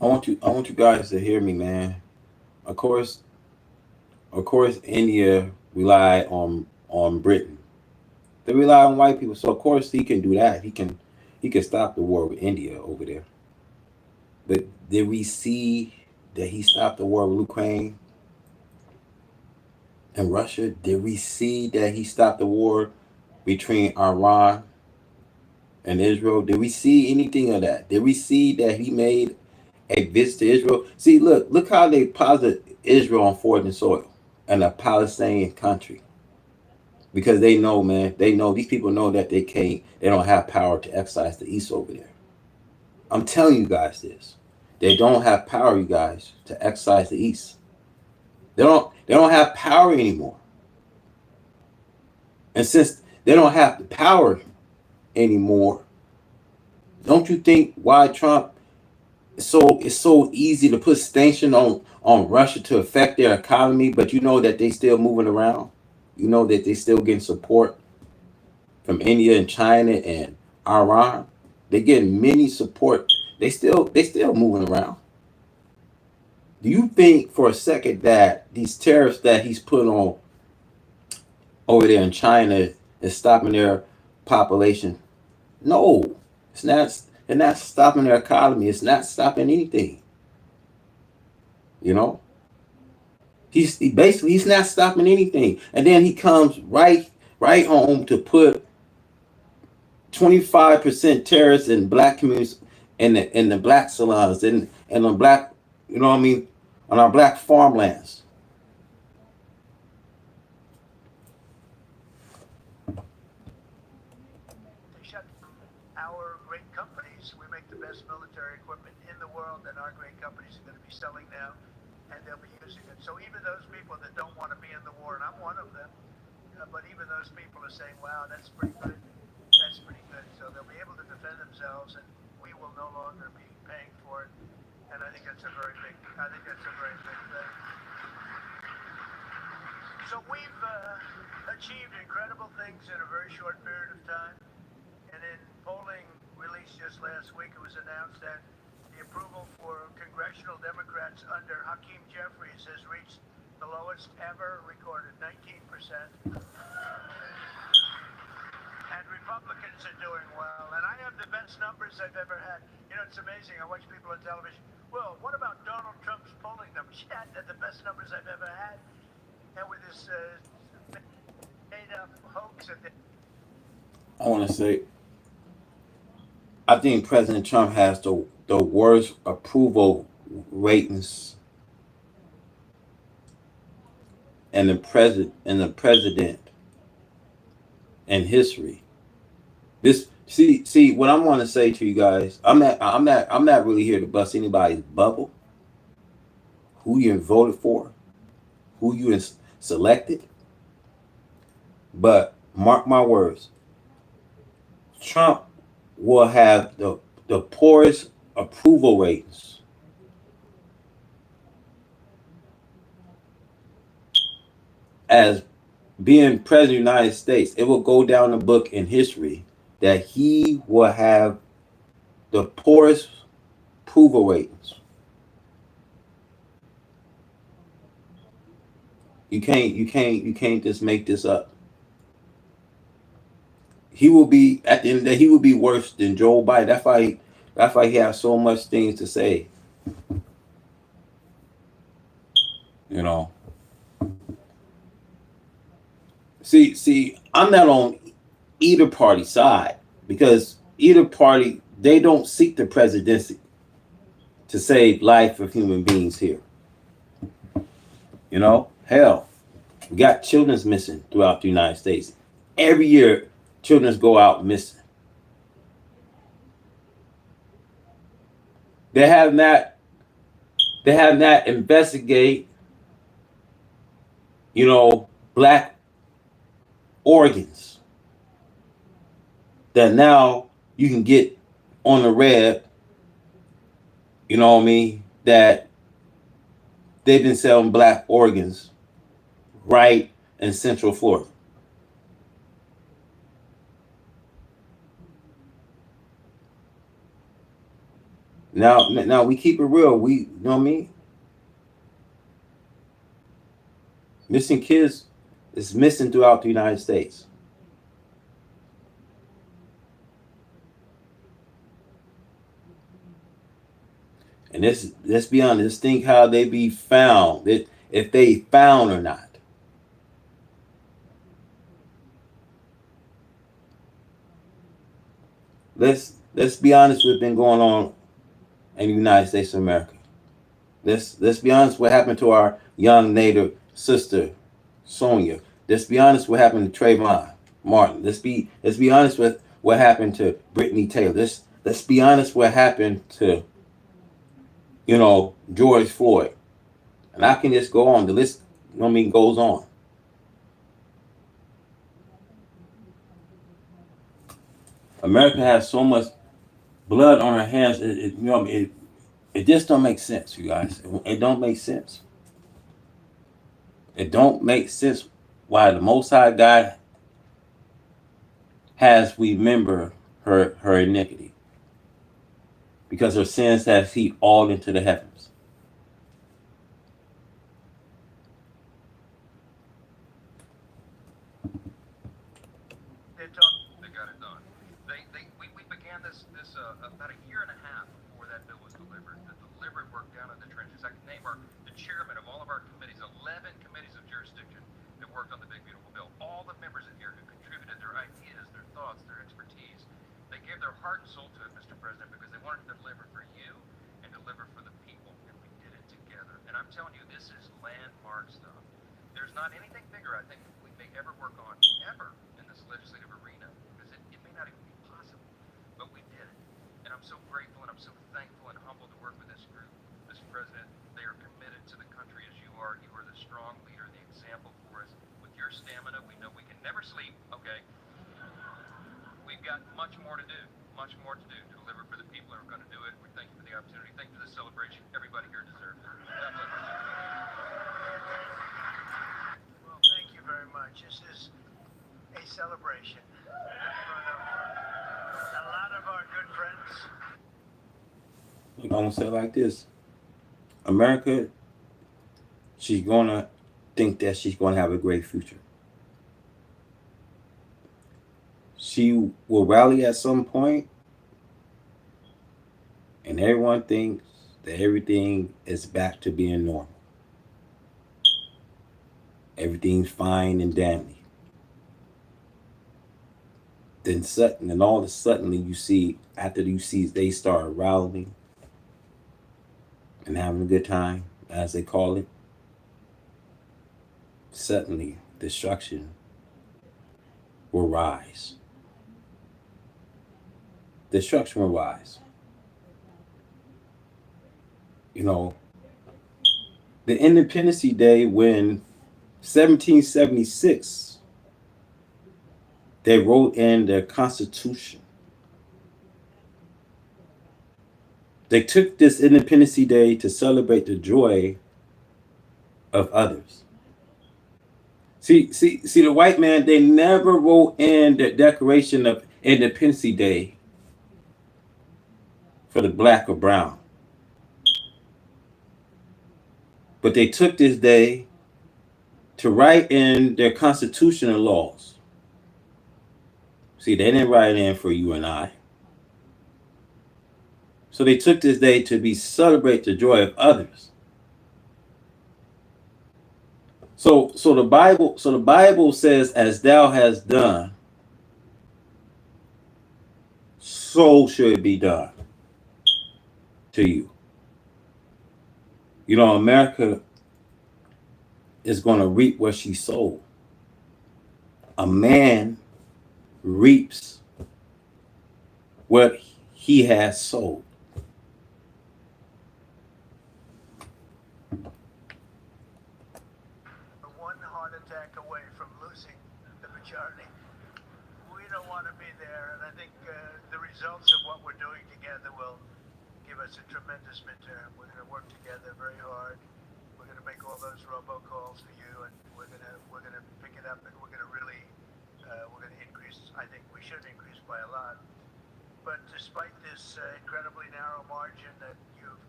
I want you guys to hear me, man. Of course, India rely on Britain. They rely on white people, so of course he can do that. He can stop the war with India over there. But did we see that he stopped the war with Ukraine and Russia? Did we see that he stopped the war between Iran and Israel? Did we see anything of that? Did we see that he made a visit to Israel? See, look how they posit Israel on foreign soil and a Palestinian country. Because they know, man, these people know that they don't have power to excise the east over there. I'm telling you guys this. They don't have power, you guys, to excise the east. They don't have power anymore. And since they don't have the power anymore, don't you think why Trump it's so easy to put sanctions on Russia to affect their economy, but you know that they still moving around? You know that they still getting support from India and China and Iran. They getting many support. They still moving around. Do you think for a second that these tariffs that he's put on over there in China is stopping their population? No, it's not. They're not stopping their economy. It's not stopping anything. You know, he's not stopping anything. And then he comes right home to put 25% tariffs in black communities, in the black salons, and on black, on our black farmlands. They shut down our great companies. We make the best military equipment in the world, and our great companies are going to be selling now, and they'll be using it. So even those people that don't want to be in the war, and I'm one of them, but even those people are saying, "Wow, that's pretty good. That's pretty good." So they'll be able to defend themselves, and we will no longer be paying for it. And I think that's a very big. I think that's a very big thing. So we've achieved incredible things in a very short period of time. And in polling released just last week, it was announced that the approval for congressional Democrats under Hakeem Jeffries has reached the lowest ever recorded, 19%. And Republicans are doing well. And I have the best numbers I've ever had. It's amazing. I watch people on television. Well, what about Donald Trump's polling numbers? Yeah, they're the best numbers I've ever had. And with this made-up hoax that I want to say, I think President Trump has the worst approval ratings and the president in history. This see what I want to say to you guys. I'm not really here to bust anybody's bubble. Who you voted for, who you selected, but mark my words. Trump will have the poorest approval ratings as being president of the United States. It will go down the book in history that he will have the poorest approval ratings. You can't just make this up. He will be at the end of the day, he will be worse than Joe Biden. That's why he has so much things to say. You know. See, I'm not on either party side because either party they don't seek the presidency to save life of human beings here. You know, hell, we got children's missing throughout the United States. Every year, children go out missing. They have not. They have not investigate. Black organs that now you can get on the red. You know what I mean? That they've been selling black organs right in Central Florida. Now we keep it real. You know what I mean? Missing kids is missing throughout the United States. And let's be honest, think how they be found, if they found or not. Let's be honest with what's been going on in the United States of America. Let's be honest what happened to our young native sister, Sonia. Let's be honest what happened to Trayvon Martin. Let's be honest with what happened to Brittany Taylor. Let's be honest what happened to George Floyd. And I can just go on. The list, goes on. America has so much blood on her hands. It just don't make sense, you guys. It don't make sense. It don't make sense why the Most High God has remember her iniquity, because her sins have heaped all into the heavens. They got it done. We began this about a year and a half before that bill was delivered. The deliberate work down in the trenches. I can name the chairman of all of our committees, 11 committees of jurisdiction that worked on the big beautiful bill. All the members in here who contributed their ideas, their thoughts, their expertise. They gave their heart and soul to it, Mr. President, because they wanted to deliver for you and deliver for the people, and we did it together. And I'm telling you, this is landmark stuff. There's not anything bigger, I think, we may ever work on ever in this legislative arena, because it may not even be possible, but we did it. And I'm so grateful and I'm so thankful and humbled to work with this group, Mr. President. They are committed to the country as you are. You are the strong leader, the example for us. With your stamina, we know we can never sleep, okay? We've got much more to do to deliver for the people who are going to do it. We thank you for the opportunity. Thank you for the celebration. Everybody here deserves it. Well, thank you very much. This is a celebration in front of a lot of our good friends. I'm gonna say it like this: America, she's gonna think that she's gonna have a great future. She will rally at some point, and everyone thinks that everything is back to being normal. Everything's fine and dandy. Then all of a sudden you see, after you see they start rallying, and having a good time, as they call it, suddenly destruction will rise. Destruction will rise. You know, the Independence Day when 1776, they wrote in their Constitution. They took this Independence Day to celebrate the joy of others. See, the white man, they never wrote in the Declaration of Independence Day for the black or brown. But they took this day to write in their constitutional laws. See, they didn't write in for you and I. So they took this day to be celebrate the joy of others. So the Bible says, as thou hast done, so should it be done to you. You know, America is going to reap what she sowed. A man reaps what he has sowed. We're one heart attack away from losing the majority. We don't want to be there, and I think the results of what we're doing together will give us a tremendous midterm. We're going to work together very hard. We're going to make all those robocalls for you, and we're going to pick it up, and we're going to really we're going to increase. I think we should increase by a lot. But despite this incredibly narrow margin that you've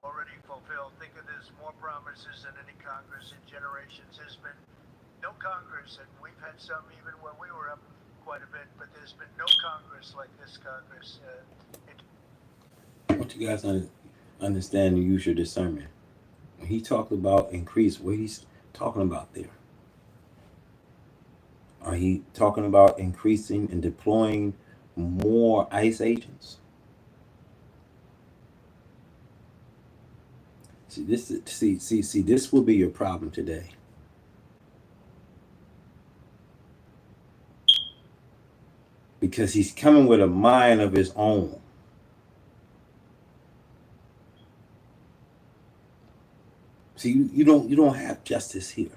already fulfilled, think of this: more promises than any Congress in generations. There's been no Congress, and we've had some even when we were up quite a bit, but there's been no Congress like this Congress. I want you guys to understand and use your discernment. When he talked about increase, what he's talking about there? Are he talking about increasing and deploying more ICE agents? See, this will be your problem today. Because he's coming with a mind of his own. See, you don't have justice here.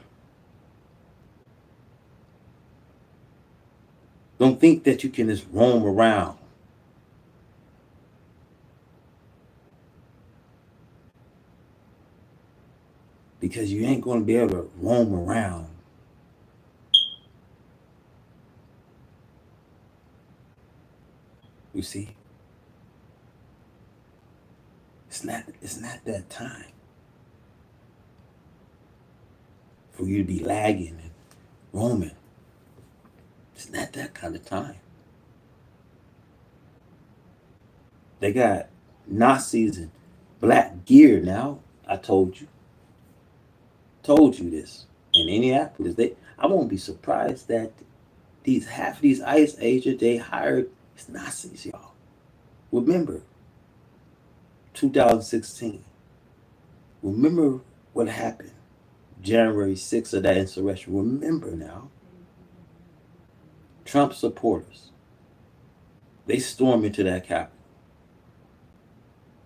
Don't think that you can just roam around. Because you ain't going to be able to roam around. You see? It's not that time for you to be lagging and roaming. It's not that kind of time. They got Nazis and black gear now. I told you this. In Indianapolis, I won't be surprised that half of these ICE agents they hired is Nazis, y'all. Remember 2016. Remember what happened January 6th of that insurrection. Remember now. Trump supporters, they storm into that Capitol.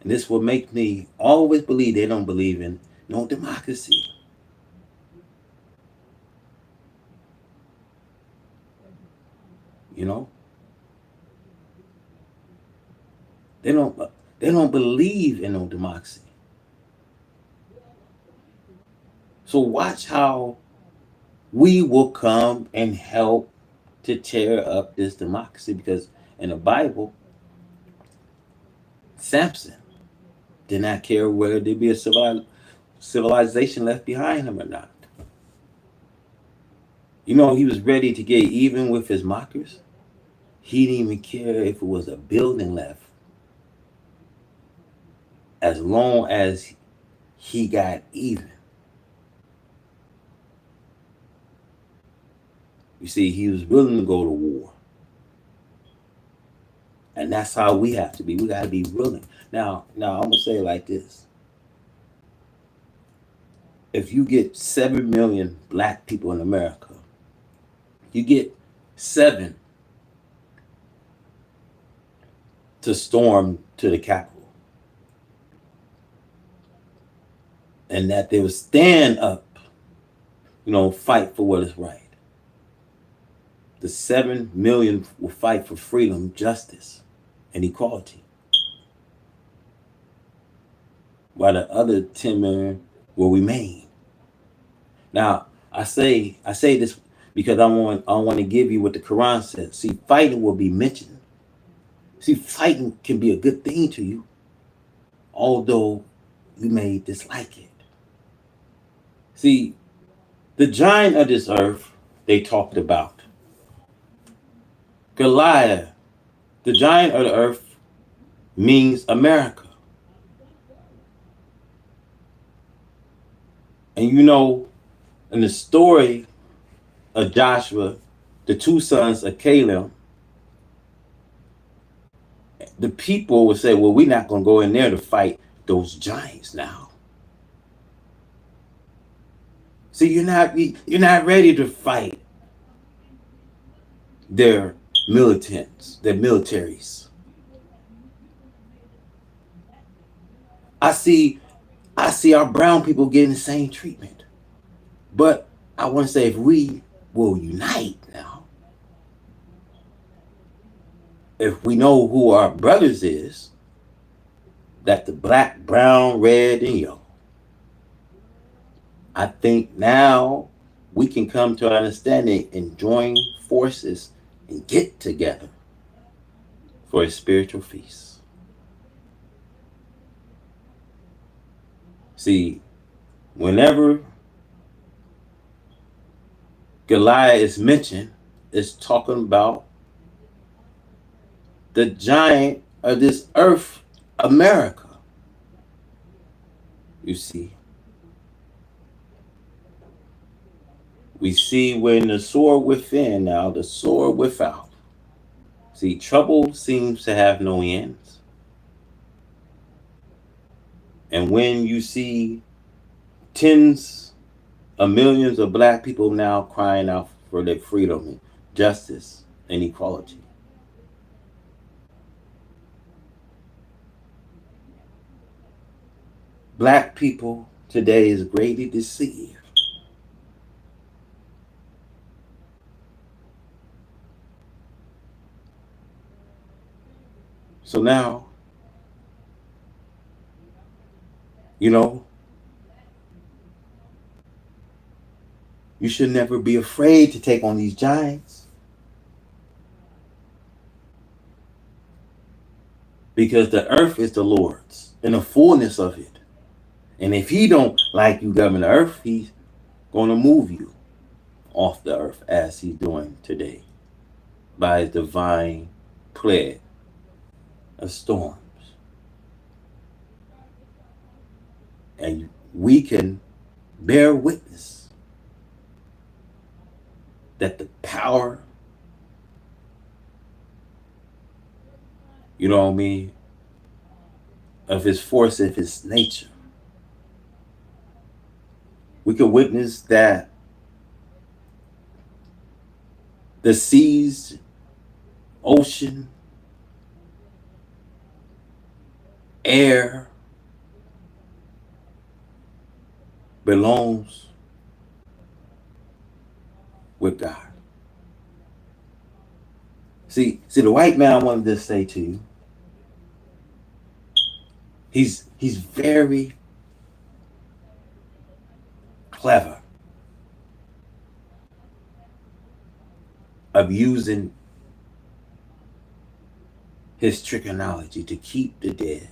And this will make me always believe they don't believe in no democracy. You know? They don't believe in no democracy. So watch how we will come and help to tear up this democracy, because in the Bible, Samson did not care whether there be a civilization left behind him or not. You know, he was ready to get even with his mockers. He didn't even care if it was a building left, as long as he got even. You see, he was willing to go to war. And that's how we have to be. We got to be willing. Now I'm going to say it like this. if you get 7 million black people in America, you get 7 to storm to the Capitol, and that they would stand up, fight for what is right. The 7 million will fight for freedom, justice, and equality, while the other 10 million will remain. Now, I say this because I want to give you what the Quran says. See, fighting will be mentioned. See, fighting can be a good thing to you, although you may dislike it. See, the giant of this earth they talked about, Goliath, the giant of the earth means America. And in the story of Joshua, the 2 sons of Caleb, the people would say, well, we're not going to go in there to fight those giants now. See, you're not ready to fight their militants, their militaries. I see our brown people getting the same treatment. But I want to say, if we will unite now, if we know who our brothers is, that the black, brown, red, and yellow, I think now we can come to an understanding and join forces and get together for a spiritual feast. See, whenever Goliath is mentioned, it's talking about the giant of this earth, America. You see, we see when the sword within, now the sword without. See, trouble seems to have no ends. And when you see tens of millions of black people now crying out for their freedom and justice and equality, black people today is greatly deceived. So now, you should never be afraid to take on these giants, because the earth is the Lord's and the fullness of it. And if he don't like you govern the earth, he's going to move you off the earth as he's doing today by his divine plague of storms. And we can bear witness that the power, of his force, of his nature, we can witness that the seas, ocean, air belongs with God. See, the white man, I wanted to say to you, he's very clever of using his trigonometry to keep the dead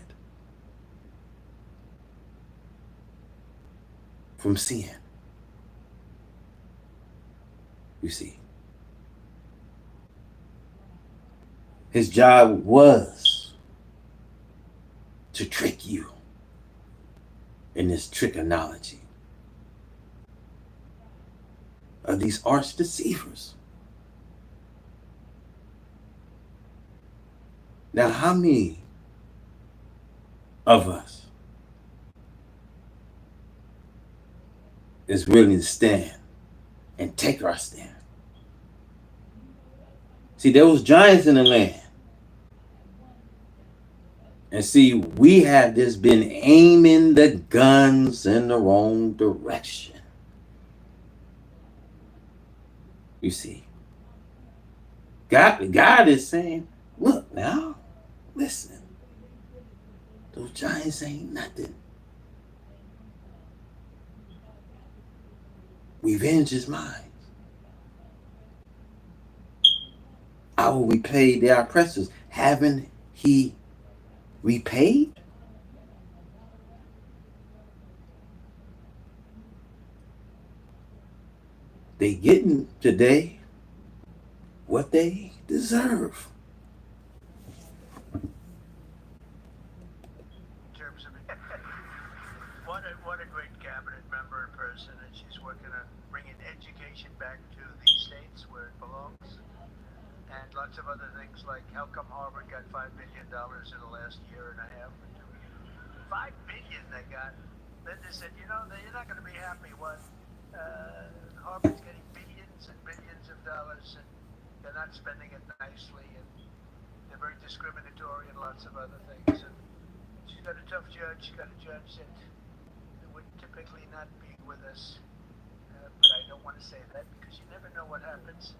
from sin. You see, his job was to trick you in this trigonometry of these arch deceivers. Now, how many of us is willing to stand and take our stand. See, there was giants in the land. And see, we have just been aiming the guns in the wrong direction. You see, God is saying, look now, listen, those giants ain't nothing. Revenge is mine. I will repay their oppressors. Haven't he repaid? They getting today what they deserve. In terms of what a great cabinet member in person, and she's working on bringing education back to the states where it belongs, and lots of other things like how come Harvard got $5 billion in the last year and a half or 2 years. $5 billion they got. Linda said, you're not going to be happy when Harvard's getting billions and billions of dollars, and they're not spending it nicely, and they're very discriminatory and lots of other things. And she's got a tough judge. She got a judge that would typically not be with us, but I don't want to say that because you never know what happens.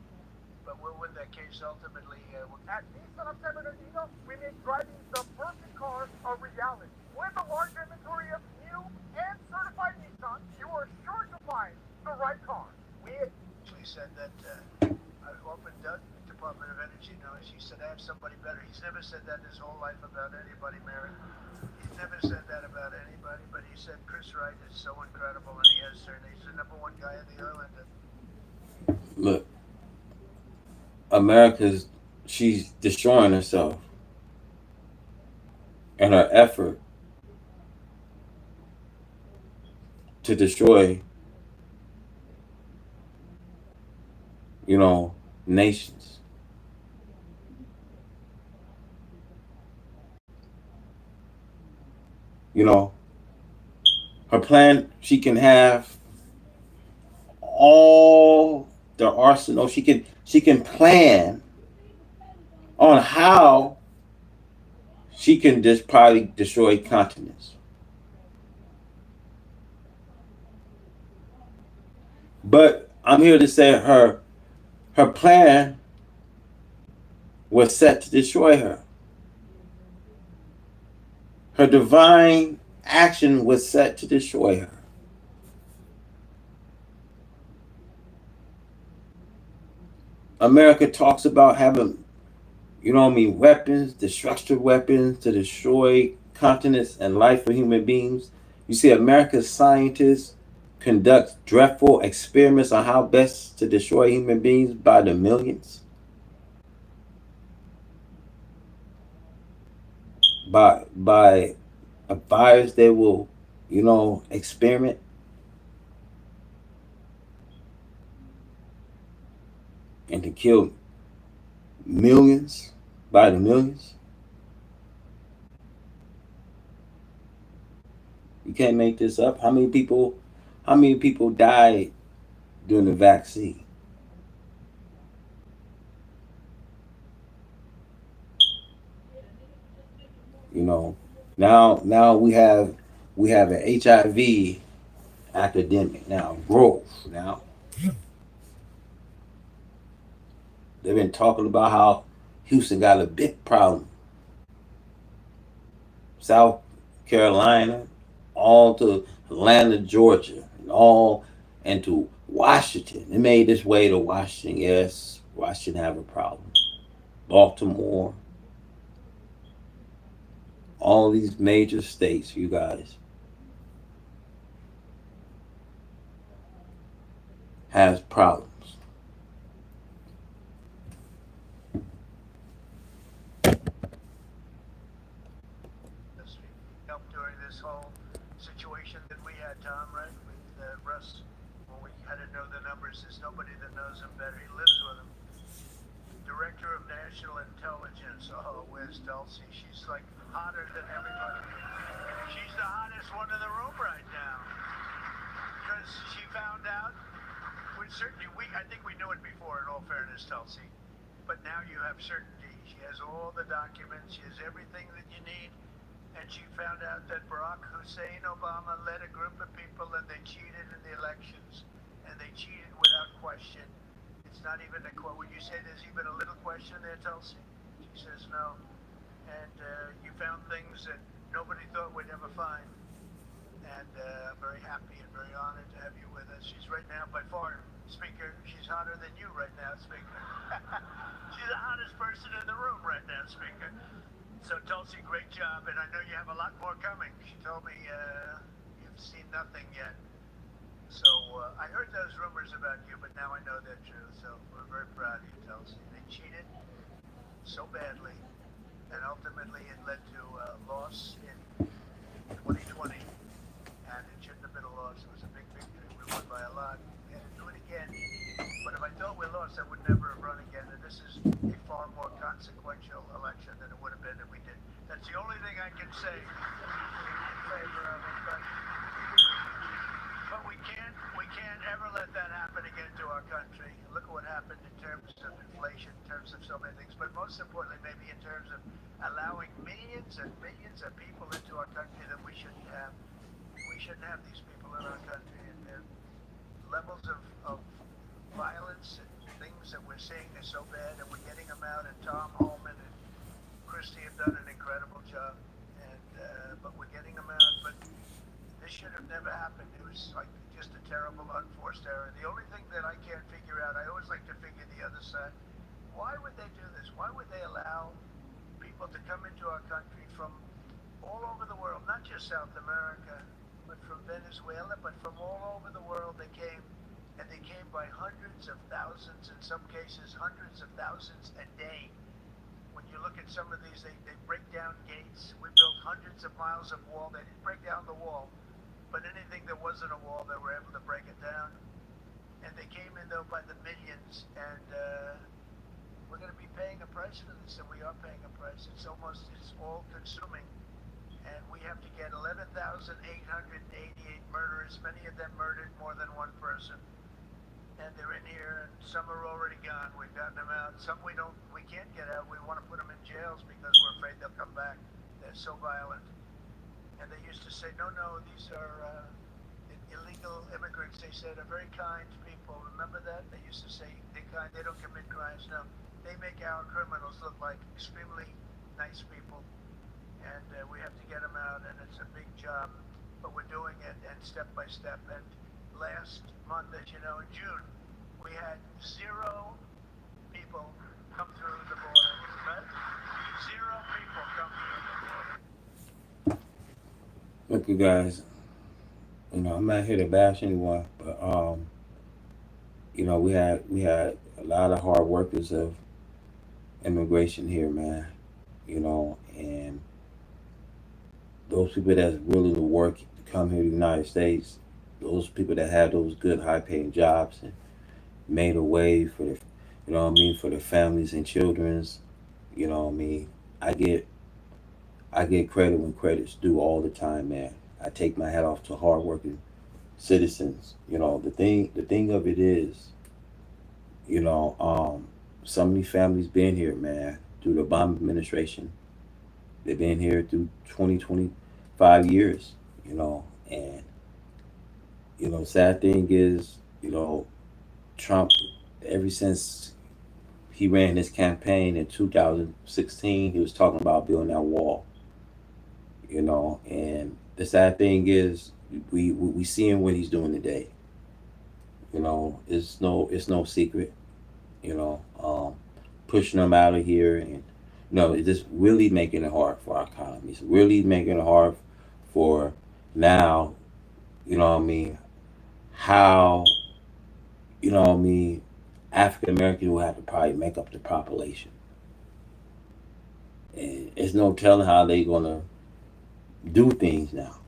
But we'll win that case ultimately. At Nissan of San Bernardino, we make driving the perfect car a reality. With a large inventory of new and certified Nissan, you are sure to find the right car. We actually said that I often Doug, the Department of Energy, she said I have somebody better. He's never said that his whole life about anybody, Mary. He's never said that about anybody, but he said Chris Wright is so incredible, and he has certainly. He's the #1 guy in the oil industry. Look, she's destroying herself in her effort to destroy, nations. Her plan, she can have all the arsenal. She can plan on how she can just probably destroy continents. But I'm here to say her plan was set to destroy her. Her divine action was set to destroy her. America talks about having, weapons, destructive weapons to destroy continents and life for human beings. You see, America's scientists conduct dreadful experiments on how best to destroy human beings by the millions. By a virus they will, experiment. And to kill millions by the millions. You can't make this up. How many people died during the vaccine? Now we have an HIV epidemic now, growth now. They've been talking about how Houston got a big problem. South Carolina, all to Atlanta, Georgia, and to Washington. It made its way to Washington. Yes, Washington have a problem. Baltimore, all these major states, you guys, has problems. Helped during this whole situation that we had, Tom, right, with Russ, when we had to know the numbers. There's nobody that knows him better. He lives with him. Director of National Intelligence. Oh, where's Dulcie? She's like hotter than everybody. She's the hottest one in the room right now. Because she found out with certainty. I think we knew it before, in all fairness, Tulsi. But now you have certainty. She has all the documents. She has everything that you need. And she found out that Barack Hussein Obama led a group of people and they cheated in the elections. And they cheated without question. It's not even a quote. Would you say there's even a little question there, Tulsi? She says no. And you found things that nobody thought we'd ever find. And I'm very happy and very honored to have you with us. She's right now, by far, Speaker, she's hotter than you right now, Speaker. She's the hottest person in the room right now, Speaker. So, Tulsi, great job, and I know you have a lot more coming. She told me you've seen nothing yet. So, I heard those rumors about you, but now I know they're true. So, we're very proud of you, Tulsi. They cheated so badly, and ultimately it led to loss in 2020. And it shouldn't have been a loss. It was a big victory. We won by a lot. We had to do it again. But if I thought we lost, I would never have run again. And this is a far more consequential election than it would have been if we did. That's the only thing I can say in favor of it. But we can't ever let that happen again to our country. Look at what happened in terms of inflation, in terms of so many things. But most importantly, maybe in terms of allowing millions and millions of people into our country that we shouldn't have. We shouldn't have these people in our country, and the levels of violence and things that we're seeing are so bad, and we're getting them out. And Tom Holman and Christie have done an incredible job, and but we're getting them out. But this should have never happened. It was like just a terrible, unforced error. The only thing that I can't figure out, I always like to figure the other side. Why would they do this? Why would they allow people to come into our country from all over the world, not just South America, but from Venezuela, but from all over the world they came, and they came by hundreds of thousands, in some cases hundreds of thousands a day. When you look at some of these, they break down gates. We built hundreds of miles of wall. They didn't break down the wall, but anything that wasn't a wall, they were able to break it down. And they came in, though, by the millions, and we're going to be paying a price for this, and we are paying a price. It's all consuming. And we have to get 11,888 murderers, many of them murdered more than one person. And they're in here, and some are already gone. We've gotten them out. Some we can't get out. We want to put them in jails because we're afraid they'll come back. They're so violent. And they used to say, no, these are illegal immigrants. They said are very kind people. Remember that? They used to say they're kind. They don't commit crimes. No, they make our criminals look like extremely nice people. And we have to get them out, and it's a big job, but we're doing it, and step by step. And last month, as you know, in June, we had 0 people come through the border, right? 0 people come through the border. Look, you guys, I'm not here to bash anyone, but we had a lot of hard workers of immigration here, man. And those people that's willing to work to come here to the United States, those people that have those good high paying jobs and made a way for the, for their families and children's, I get credit when credit's due all the time, man. I take my hat off to hardworking citizens. The thing of it is, some of these families been here, man, through the Obama administration. They've been here through 25 years, and sad thing is, Trump, ever since he ran his campaign in 2016, he was talking about building that wall, and the sad thing is we seeing what he's doing today. It's no secret, you know, um, pushing them out of here, and it's just really making it hard for our economy. It's really making it hard for now, how, African Americans will have to probably make up the population. And it's no telling how they gonna do things now.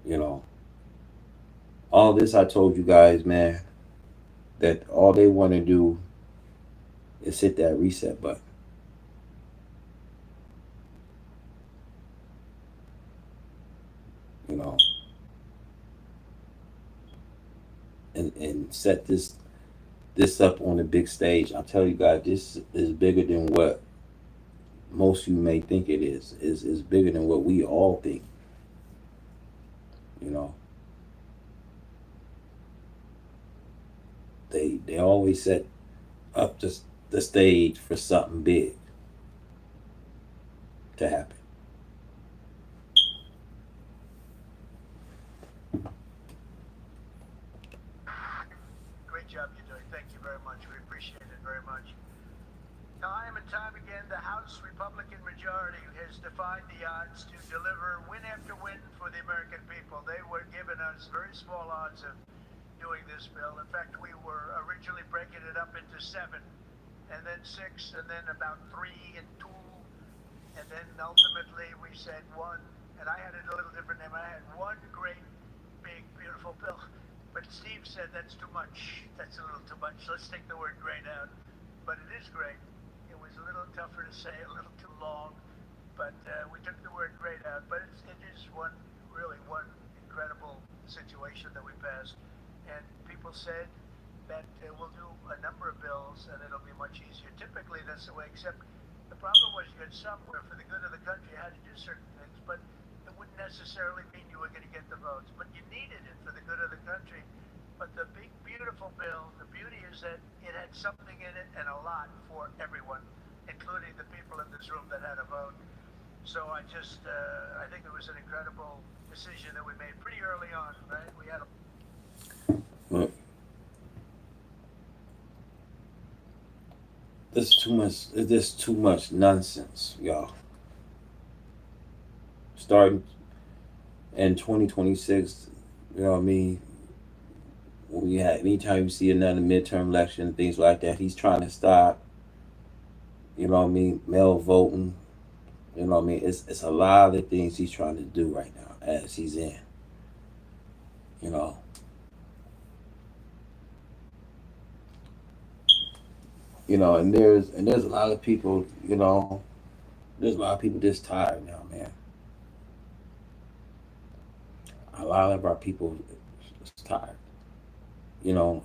You know, all this I told you guys, man, that all they want to do is hit that reset button. You know, and set this up on the big stage. I tell you guys, this is bigger than what most of you may think it is. Is bigger than what we all think. You know, they always set up the stage for something big to happen. Great job you're doing. Thank you very much. We appreciate it very much. Time and time again, the House Republican majority has defied the odds to deliver win after win for the American people. They were giving us very small odds of doing this bill. In fact, we were originally breaking it up into 7, and then 6, and then about 3 and 2, and then ultimately we said 1. And I had it a little different name. I had one great, big, beautiful bill. But Steve said that's too much. That's a little too much. Let's take the word great out. But it is great. It was a little tougher to say, a little too long. But we took the word great out. But it is really one incredible situation that we passed. And people said that we'll do a number of bills and it'll be much easier. Typically, that's the way, except the problem was you had some where for the good of the country you had to do certain things, but it wouldn't necessarily mean you were going to get the votes. But you needed it for the good of the country. But the big, beautiful bill, the beauty is that it had something in it and a lot for everyone, including the people in this room that had a vote. So I think it was an incredible decision that we made pretty early on, right? We had a Look, there's too much. There's too much nonsense, y'all. Starting in 2026, you know what I mean. When we had anytime you see another midterm election, things like that, he's trying to stop. You know what I mean, mail voting. You know what I mean. It's a lot of things he's trying to do right now as he's in. You know, and there's a lot of people. There's a lot of people just tired now, man. A lot of our people is tired.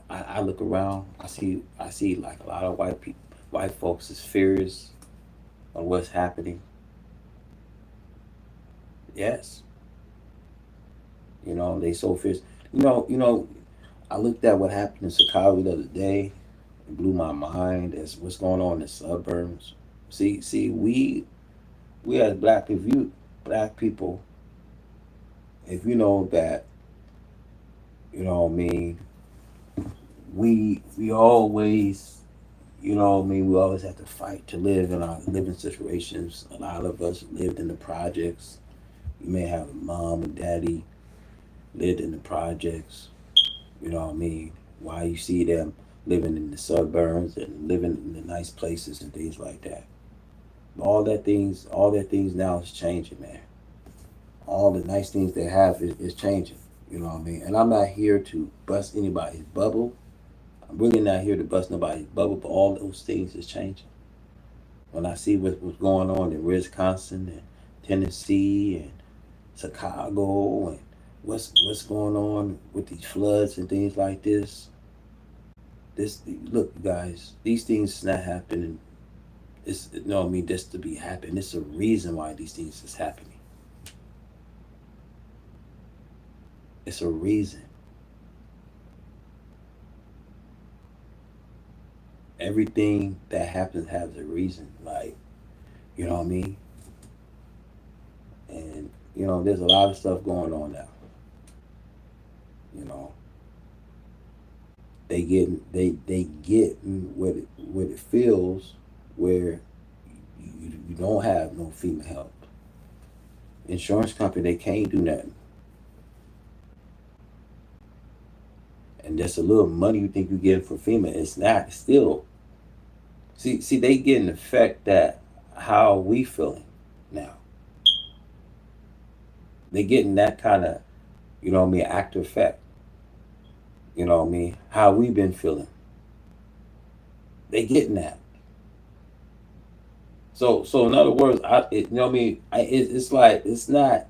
I look around. I see like a lot of white folks is furious on what's happening. Yes, they so fierce. I looked at what happened in Chicago the other day. It blew my mind. As what's going on in the suburbs. See, we as black people, if you know that, what I mean, we always, what I mean, we always have to fight to live in our living situations. A lot of us lived in the projects. You may have a mom and daddy lived in the projects. You know what I mean? Why you see them living in the suburbs and living in the nice places and things like that. All that things now is changing, man. All the nice things they have is changing. You know what I mean? And I'm not here to bust anybody's bubble. I'm really not here to bust nobody's bubble, but all those things is changing. When I see what's going on in Wisconsin and Tennessee and Chicago and what's going on with these floods and things like this, look, guys, these things is not happening. It's, what I mean, just to be happening. It's a reason why these things is happening. It's a reason. Everything that happens has a reason. Like, you know what I mean? And there's a lot of stuff going on now. You know, they get what it feels where you don't have no FEMA help. Insurance company, they can't do nothing. And just a little money you think you're getting from FEMA, it's not. It's still, see, they getting the effect that how we feeling now. They getting that kind of, what I mean, active effect. You know what I mean? How we been feeling. They getting that. So in other words, you know what I mean? It's like it's not.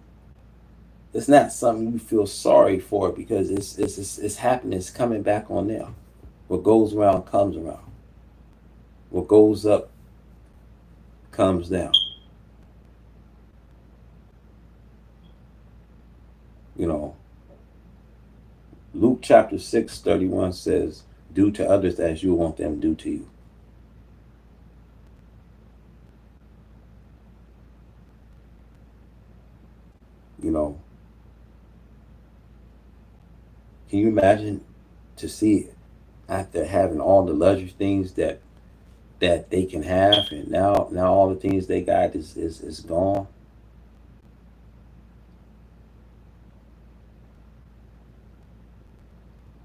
It's not something you feel sorry for because it's happening. It's coming back on them. What goes around comes around. What goes up comes down. You know, Luke chapter 6:31 says, "Do to others as you want them to do to you." You know, can you imagine to see after having all the luxury things that they can have, and now all the things they got is gone.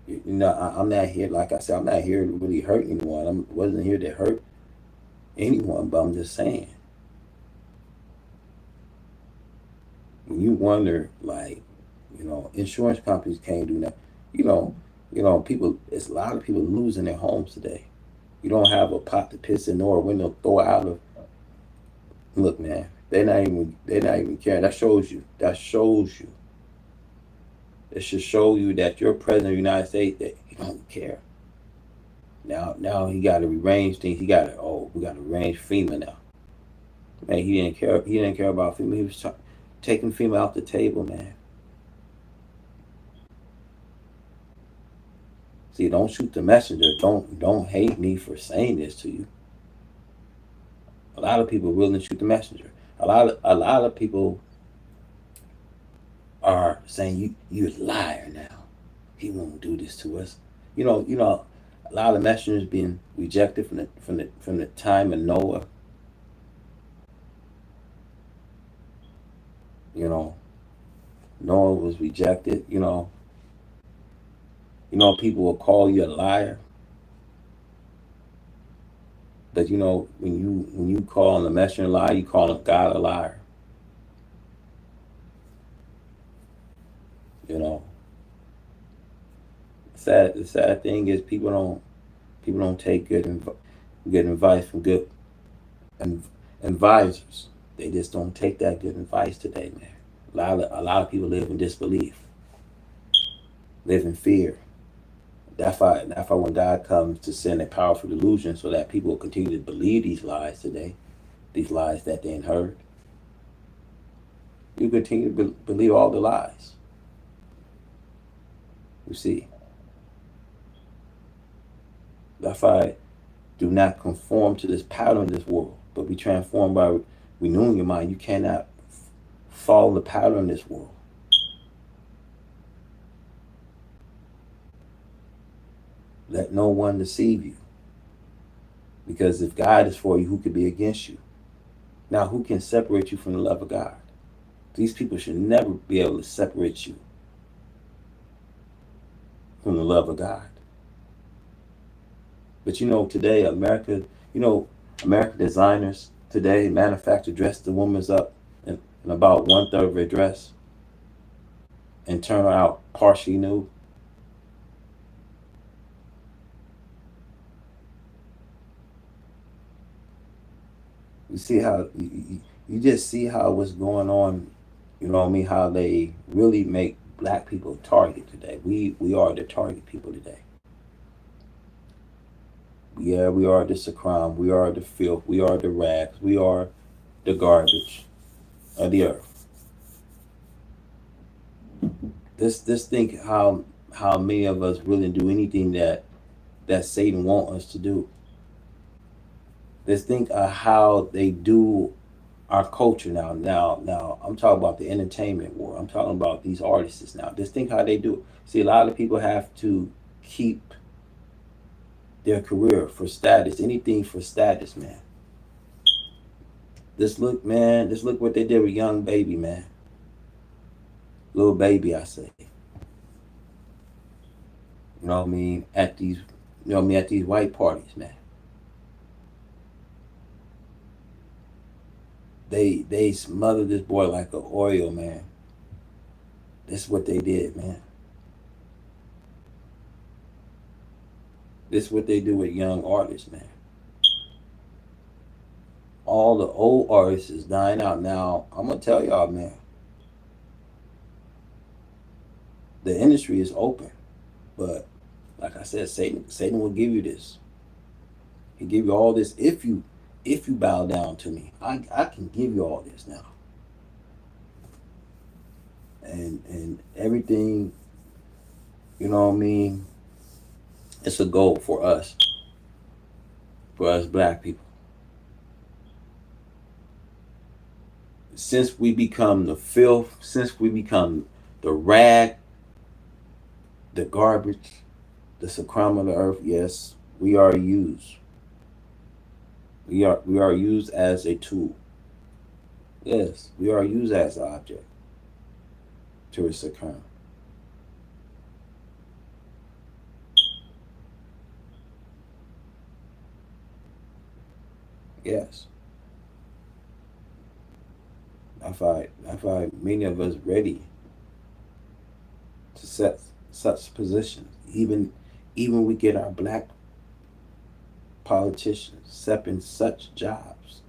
You know, I'm not here, like I said, I'm not here to really hurt anyone. I wasn't here to hurt anyone, but I'm just saying, when you wonder, like, insurance companies can't do that. You know, people. It's a lot of people losing their homes today. You don't have a pot to piss in or a window to throw out of. Look, man, they're not even caring. That shows you. That shows you. It should show you that you're president of the United States that you don't care. Now he got to rearrange things. We got to arrange FEMA now. Man, he didn't care. He didn't care about FEMA. He was taking FEMA off the table, man. See, don't shoot the messenger. Don't hate me for saying this to you. A lot of people are willing to shoot the messenger. A lot of people are saying you're a liar now. He won't do this to us. A lot of messengers being rejected from the time of Noah. You know, Noah was rejected. People will call you a liar, but when you call the messenger a liar, you call God a liar. You know, the sad thing is people don't take good advice from good advisors. They just don't take that good advice today, man. A lot of people live in disbelief, live in fear. That's why when God comes to send a powerful delusion so that people will continue to believe these lies today, these lies that they ain't heard, you continue to believe all the lies. You see, that's why do not conform to this pattern of this world, but be transformed by renewing your mind. You cannot follow the pattern of this world. Let no one deceive you. Because if God is for you, who could be against you? Now, who can separate you from the love of God? These people should never be able to separate you from the love of God. But today, American designers today manufacture dress the woman's up in about one third of her dress and turn her out partially nude. You see how you just see how what's going on. You know what I mean? How they really make black people target today. We are the target people today. Yeah, we are the crime. We are the filth. We are the rags. We are the garbage of the earth. This think how many of us really do anything that Satan want us to do. Let's think of how they do our culture now. Now, I'm talking about the entertainment world. I'm talking about these artists now. Just think how they do it. See, a lot of people have to keep their career for status, anything for status, man. Just look, man. Just look what they did with young baby, man. Little baby, I say. You know what I mean? At these white parties, man. They smothered this boy like an oil, man. That's what they did, man. This is what they do with young artists, man. All the old artists is dying out now. I'm gonna tell y'all, man. The industry is open, but like I said, Satan will give you this. He give you all this if you bow down to me. I can give you all this now, and everything. You know what I mean? It's a goal for us black people. Since we become the filth, since we become the rag, the garbage, the sacrament of the earth, yes, we are used. We are used as a tool. Yes, we are used as an object to succumb. Yes. I find many of us ready to set such positions. Even we get our black politicians stepping such jobs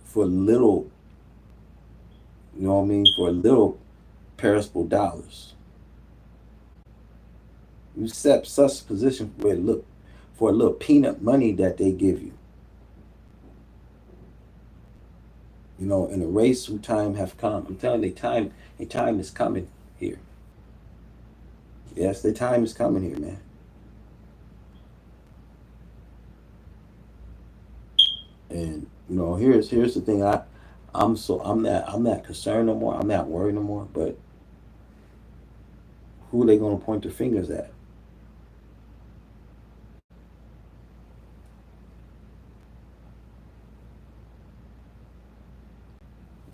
for little, you know what I mean, for little perishable dollars. You set such position where look for a little peanut money that they give you. You know, in a race whose time have come. I'm telling you, a time is coming here. Yes, the time is coming here, man. And you know, here's the thing. I'm not concerned no more. I'm not worried no more. But who are they gonna point their fingers at?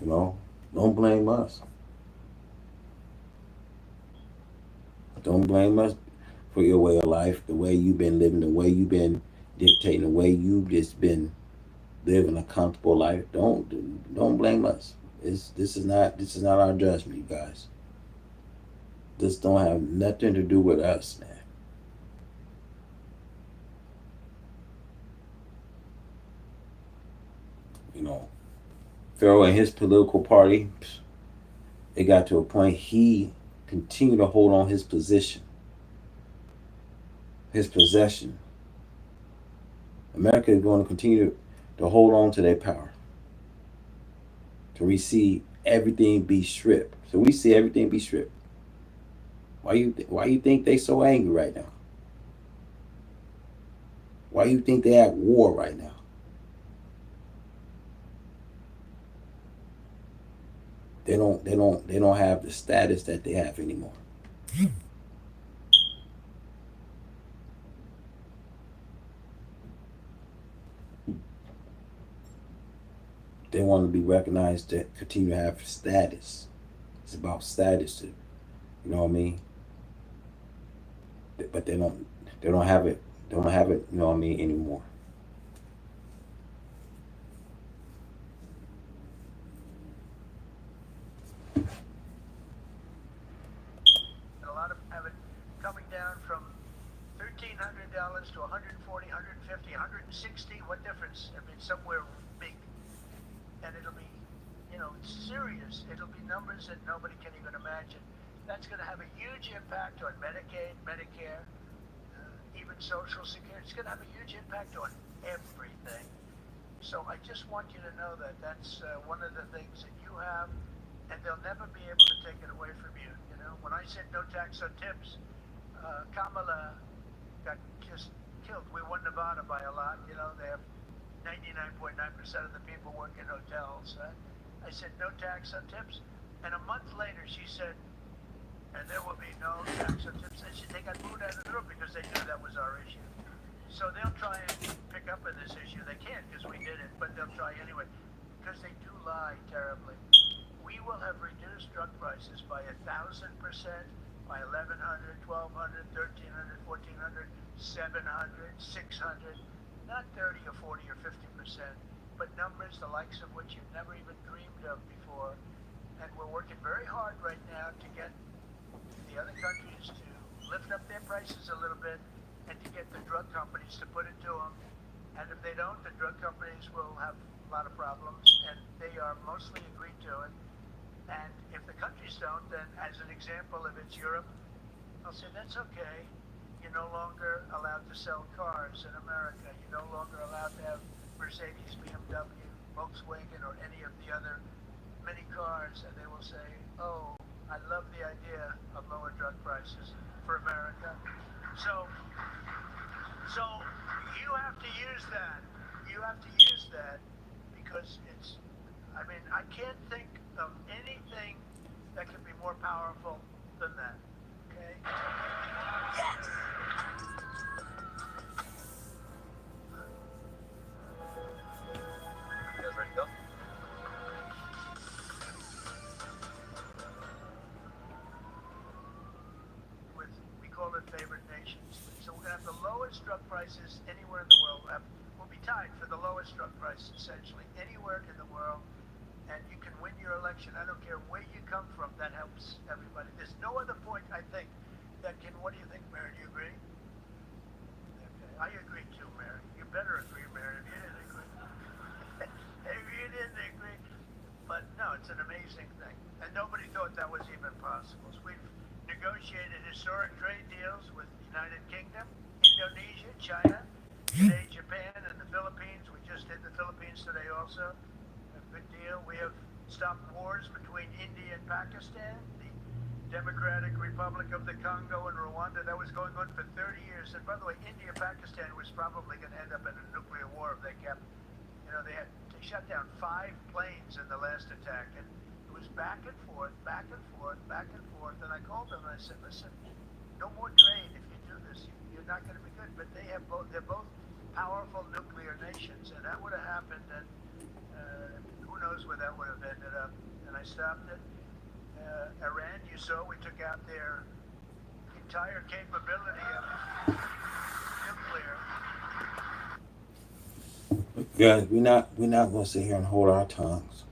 You know, don't blame us. Don't blame us for your way of life, the way you've been living, the way you've been dictating, the way you've just been living a comfortable life. Don't blame us. This is not our judgment, you guys. This don't have nothing to do with us, man. You know, Pharaoh and his political party, it got to a point he continued to hold on his position, his possession. America is going to continue to hold on to their power, to receive everything be stripped. So we see everything be stripped. Why you think they so angry right now? Why you think they at war right now? They don't have the status that they have anymore. They want to be recognized to continue to have status. It's about status, you know what I mean? But they don't have it. They don't have it, you know what I mean, anymore. And a lot of them have it coming down from $1,300 to 140, 150, 160. What difference? I mean, somewhere big, and it'll be, it's serious. It'll be numbers that nobody can even imagine. That's going to have a huge impact on Medicaid, Medicare, even Social Security. It's going to have a huge impact on everything. So I just want you to know that that's one of the things that you have, and they'll never be able to take it away from you. When I said no tax on tips, Kamala got just killed. We won Nevada by a lot. They have 99.9% of the people work in hotels. I said no tax on tips, and a month later she said, and there will be no tax on tips. And they got moved out of the room because they knew that was our issue. So they'll try and pick up on this issue. They can't because we did it, but they'll try anyway because they do lie terribly. We will have reduced drug prices by 1,000%, by 1,100, 1,200, 1,300, 1,400, 700, 600, not 30 or 40 or 50%, but numbers the likes of which you've never even dreamed of before. And we're working very hard right now to get the other countries to lift up their prices a little bit and to get the drug companies to put it to them. And if they don't, the drug companies will have a lot of problems, and they are mostly agreed to it. And if the countries don't, then as an example, if it's Europe, I'll say that's okay. You're no longer allowed to sell cars in America. You're no longer allowed to have Mercedes, BMW, Volkswagen, or any of the other many cars. And they will say, oh, I love the idea of lower drug prices for America. So you have to use that. You have to use that because it's, I mean, I can't think of anything that could be more powerful than that. Okay? Yes! You guys ready to go? We call it favored nations. So we're going to have the lowest drug prices anywhere in the world. We'll be tied for the lowest drug price, essentially, anywhere in the world. And you can win your election. I don't care where you come from. That helps everybody. There's no other point, I think, that can. What do you think, Mary? Do you agree? Okay. I agree too, Mary. You better agree, Mary, if you didn't agree. If you didn't agree. But no, it's an amazing thing. And nobody thought that was even possible. So we've negotiated historic trade deals with the United Kingdom, Indonesia, China, today Japan, and the Philippines. We just did the Philippines today also. A good deal. We have stopped wars between India and Pakistan, the Democratic Republic of the Congo and Rwanda. That was going on for 30 years. And by the way, India and Pakistan was probably going to end up in a nuclear war if they kept, they shut down 5 planes in the last attack. And it was back and forth, back and forth, back and forth. And I called them and I said, listen, no more trade if you do this. You're not going to be good. But they're both powerful nuclear nations. And that would have happened. And who knows where that would have ended up. And I stopped it. Iran, you saw, we took out their entire capability of nuclear. Guys, we're not going to sit here and hold our tongues.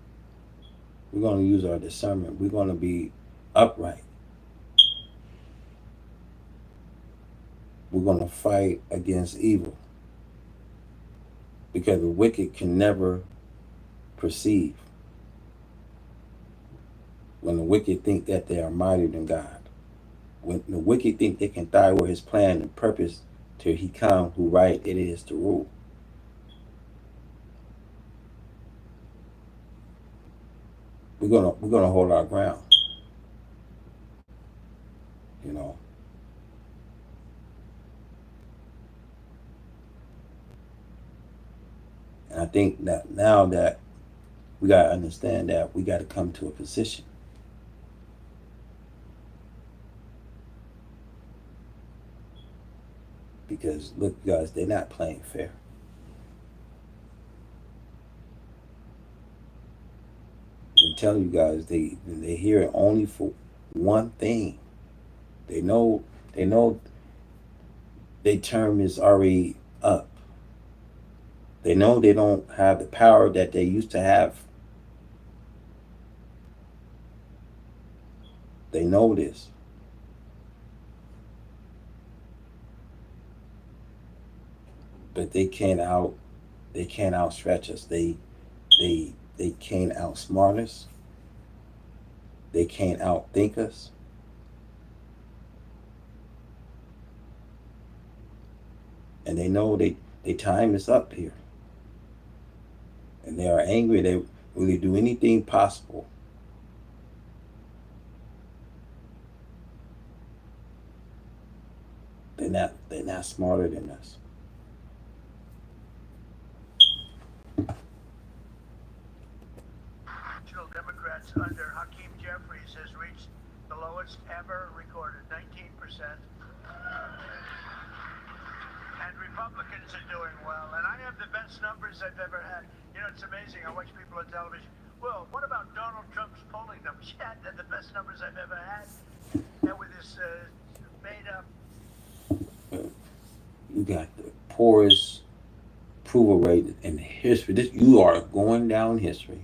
We're going to use our discernment. We're going to be upright. We're going to fight against evil. Because the wicked can never perceive. When the wicked think that they are mightier than God. When the wicked think they can thwart his plan and purpose till he come who right it is to rule. We're gonna hold our ground. And I think that now that we gotta understand that we gotta come to a position. Because look, guys, they're not playing fair. I'm telling you guys, they hear it only for one thing. They know their term is already up. They know they don't have the power that they used to have. They know this. But they can't outstretch us. They can't outsmart us. They can't outthink us. And they know their time is up here. And they are angry. They really do anything possible. They're not smarter than us. Democrats under Hakeem Jeffries has reached the lowest ever recorded, 19%. And Republicans are doing well. And I have the best numbers I've ever had. It's amazing. I watch people on television. Well, what about Donald Trump's polling numbers? Yeah, they're the best numbers I've ever had. And with this made up. You got the poorest approval rate in history. You are going down history.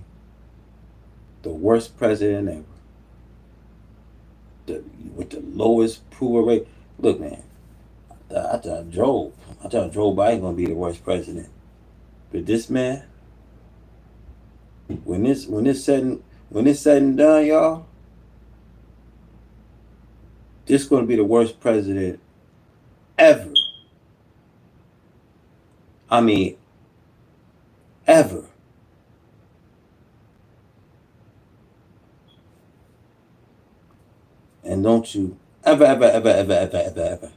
The worst president ever. With the lowest approval rate. Look, man. I thought Joe Biden gonna be the worst president. But this man, when this setting, When it's said and done, y'all, this is going to be the worst president ever. I mean, ever. And don't you ever, ever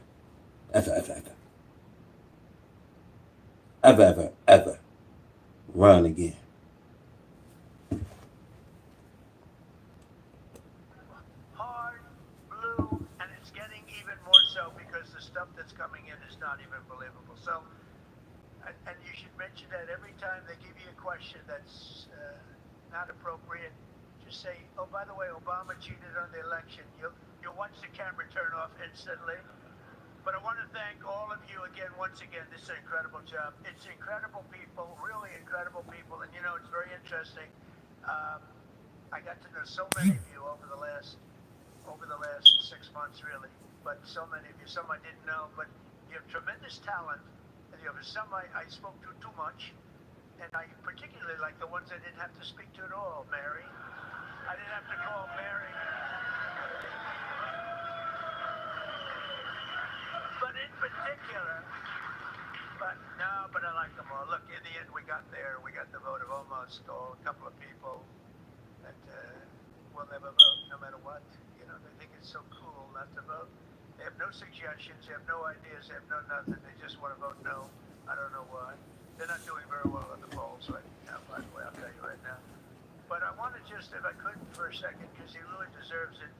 run again. Hard, blue, and it's getting even more so because the stuff that's coming in is not even believable. So, and you should mention that every time they give you a question that's not appropriate, just say, "Oh, by the way, Obama cheated on the election." You'll watch the camera turn off instantly. But I want to thank all of you again, once again. This is an incredible job. It's incredible people, really incredible people. And you know, it's very interesting. Um, I got to know so many of you over the last 6 months, really. But so many of you, some I didn't know. But you have tremendous talent, and you have some I spoke to too much, and I particularly like the ones I didn't have to speak to at all. Mary, I didn't have to call Mary. But in particular, but I like them all. Look, in the end, we got there. We got the vote of almost all. A couple of people that will never vote, no matter what. You know, they think it's so cool not to vote. They have no suggestions. They have no ideas. They have no nothing. They just want to vote no. I don't know why. They're not doing very well in the polls right now. By the way, I'll tell you right now. But I want to just, if I could, for a second, because he really deserves it.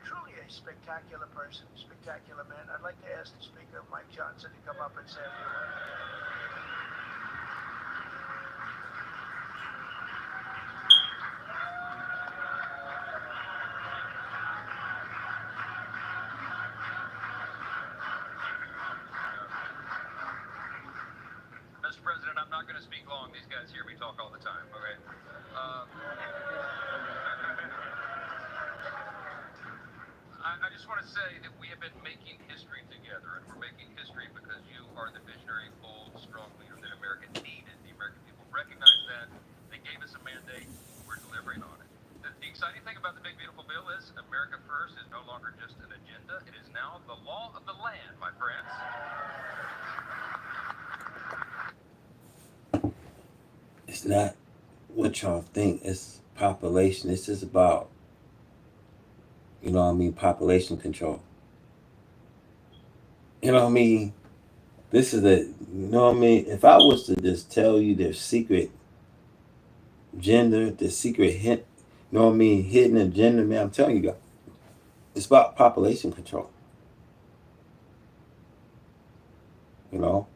Truly a spectacular person, spectacular man. I'd like to ask the Speaker, Mike Johnson, to come up and say a few words. Mr. President, I'm not going to speak long. These guys hear me talk all the time, okay? I just want to say that we have been making history together, and we're making history because you are the visionary, bold, strong leader that America needed. The American people recognize that. They gave us a mandate. We're delivering on it. The exciting thing about the Big Beautiful Bill is America First is no longer just an agenda. It is now the law of the land, my friends. It's not what y'all think. It's population. This is about, population control. You know what I mean? This is if I was to just tell you their secret gender, the secret hint, hidden agenda, man, I'm telling you guys, it's about population control. You know?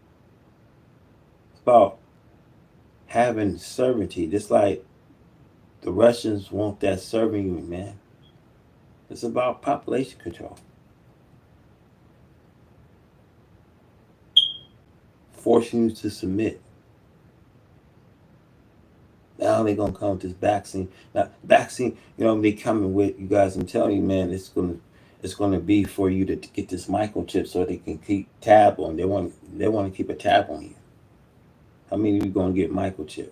It's about having sovereignty. Just like the Russians want that sovereignty, man. It's about population control. Forcing you to submit. Now they're gonna come with this vaccine. Now vaccine, they coming with you guys. I'm telling you, man, it's gonna be for you to get this microchip so they can keep tab on. They want to keep a tab on you. How many of you gonna get microchip?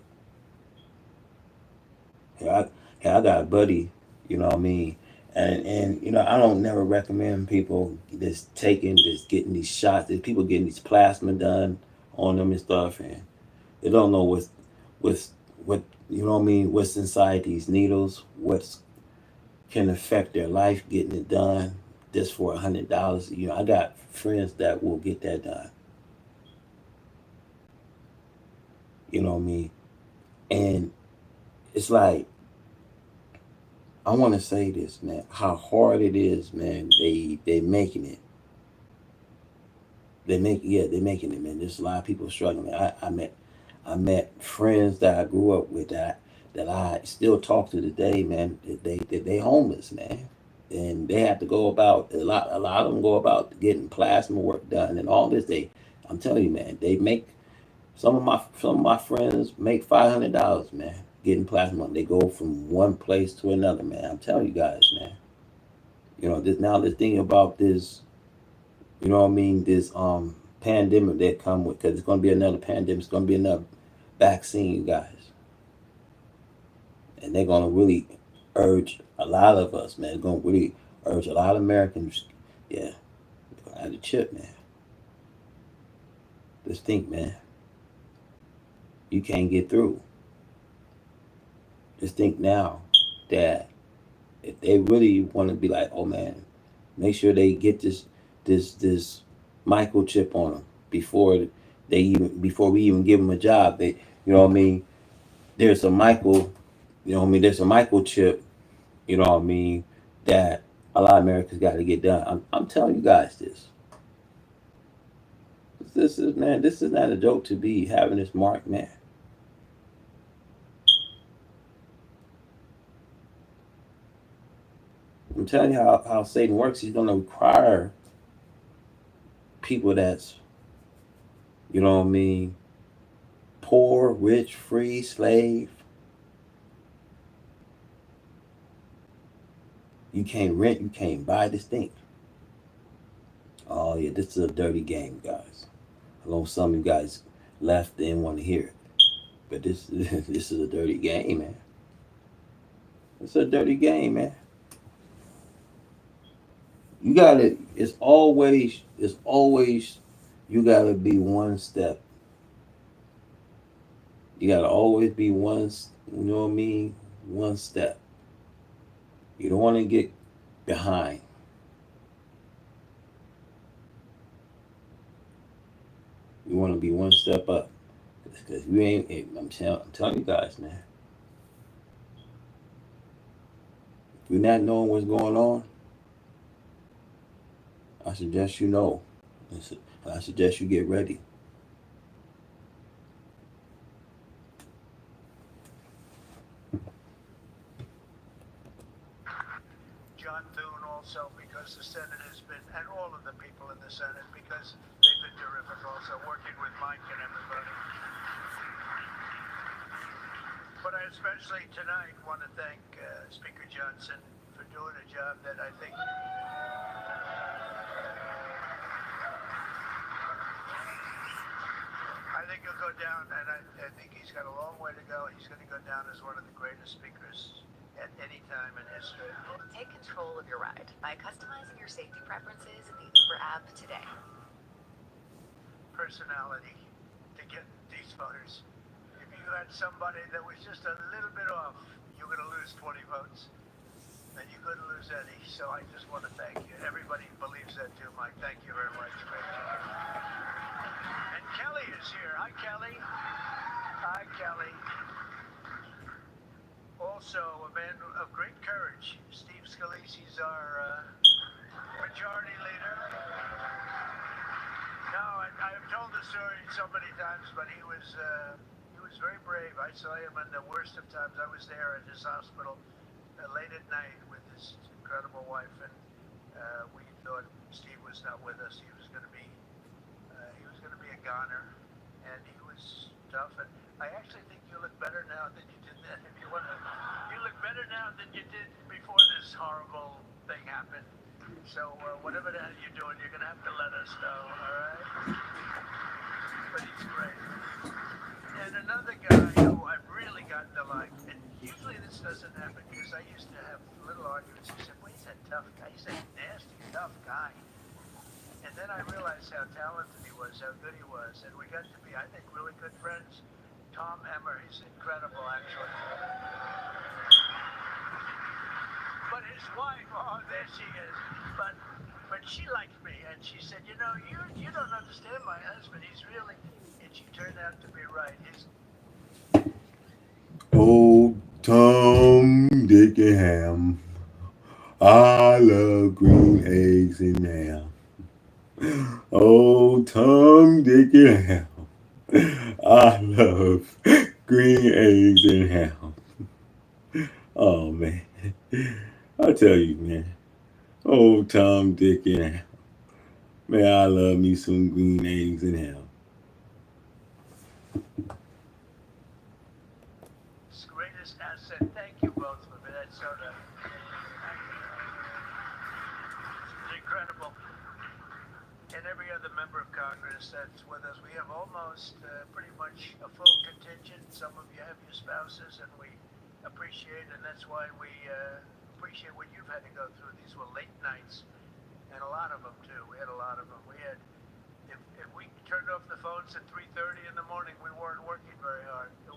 I got a buddy, you know what I mean, and I don't never recommend people just getting these shots. There's people getting these plasma done on them and stuff, and they don't know what's what what's inside these needles, what's can affect their life getting it done just for $100. I got friends that will get that done. You know what I mean? And it's like, I want to say this, man, how hard it is, man. They making it. They're making it, man. There's a lot of people struggling. I met friends that I grew up with that I still talk to today, man. They homeless, man, and they have to go about a lot of them go about getting plasma work done and all this. I'm telling you, man, they make some of my friends make $500, man, getting plasma. They go from one place to another, man. I'm telling you guys, man. This thing about this, this pandemic that come with, because it's gonna be another pandemic. It's gonna be another vaccine, you guys. and they're gonna really urge a lot of us, man. They're gonna really urge a lot of Americans. Yeah, out the chip, man. Just think, man. You can't get through. Just think now that if they really want to be like, oh man, make sure they get this microchip on them before we even give them a job. They, you know what I mean? There's a micro, you know what I mean? There's a microchip, you know what I mean? That a lot of Americans got to get done. I'm telling you guys this. This is, man. This is not a joke to be having this mark, man. I'm telling you how Satan works. He's gonna require people that's, you know what I mean, poor, rich, free, slave. You can't rent, you can't buy this thing. Oh yeah, this is a dirty game, guys. I know some of you guys left didn't want to hear it, but this this is a dirty game, man. It's a dirty game, man. You gotta. It's always. You gotta be one step. You gotta always be one. You know what I mean? One step. You don't want to get behind. You want to be one step up. Because you ain't. I'm telling you guys, man. If you're not knowing what's going on, I suggest you know. I suggest you get ready. John Thune also, because the Senate has been, and all of the people in the Senate, because they've been terrific also, working with Mike and everybody. But I especially tonight want to thank Speaker Johnson for doing a job that I think he'll go down, and I think he's got a long way to go. He's going to go down as one of the greatest speakers at any time in history. Take control of your ride by customizing your safety preferences in the Uber app today. Personality to get these voters. If you had somebody that was just a little bit off, you're going to lose 20 votes. And you couldn't lose any. So I just want to thank you. Everybody believes that too, Mike. Thank you very much. And Kelly is here. Hi, Kelly. Hi, Kelly. Also, a man of great courage. Steve Scalisi's our majority leader. No, I've told the story so many times, but he was very brave. I saw him in the worst of times. I was there at his hospital late at night with his incredible wife, and we thought Steve was not with us. He was going to be a goner, and he was tough. And I actually think you look better now than you did then. If you want to, you look better now than you did before this horrible thing happened. So whatever the hell you're doing, you're going to have to let us know, all right? But he's great. And another guy who I've really gotten to like, and usually this doesn't happen because I used to have little arguments. He said, well, he's a tough guy. He's a nasty, tough guy. And then I realized how talented he was, how good he was. And we got to be, I think, really good friends. Tom Emmer, he's incredible, actually. But his wife, oh, there she is. But she liked me, and she said, you know, you don't understand my husband. He's really, and she turned out to be right. Old Tom, Dick, and Ham. I love green eggs and ham. Oh, Tom, Dick, and Ham. I love green eggs and ham. Oh, man. I tell you, man. Oh, Tom, Dick, and Ham. Man, I love me some green eggs and ham. Greatest asset. Thank you both for that soda. It's incredible. And every other member of Congress that's with us, we have almost pretty much a full contingent. Some of you have your spouses, and we appreciate, and that's why we appreciate what you've had to go through. These were late nights, and a lot of them too. We had a lot of them. We had, if we turned off the phones at 3:30 in the morning, we weren't working very hard. It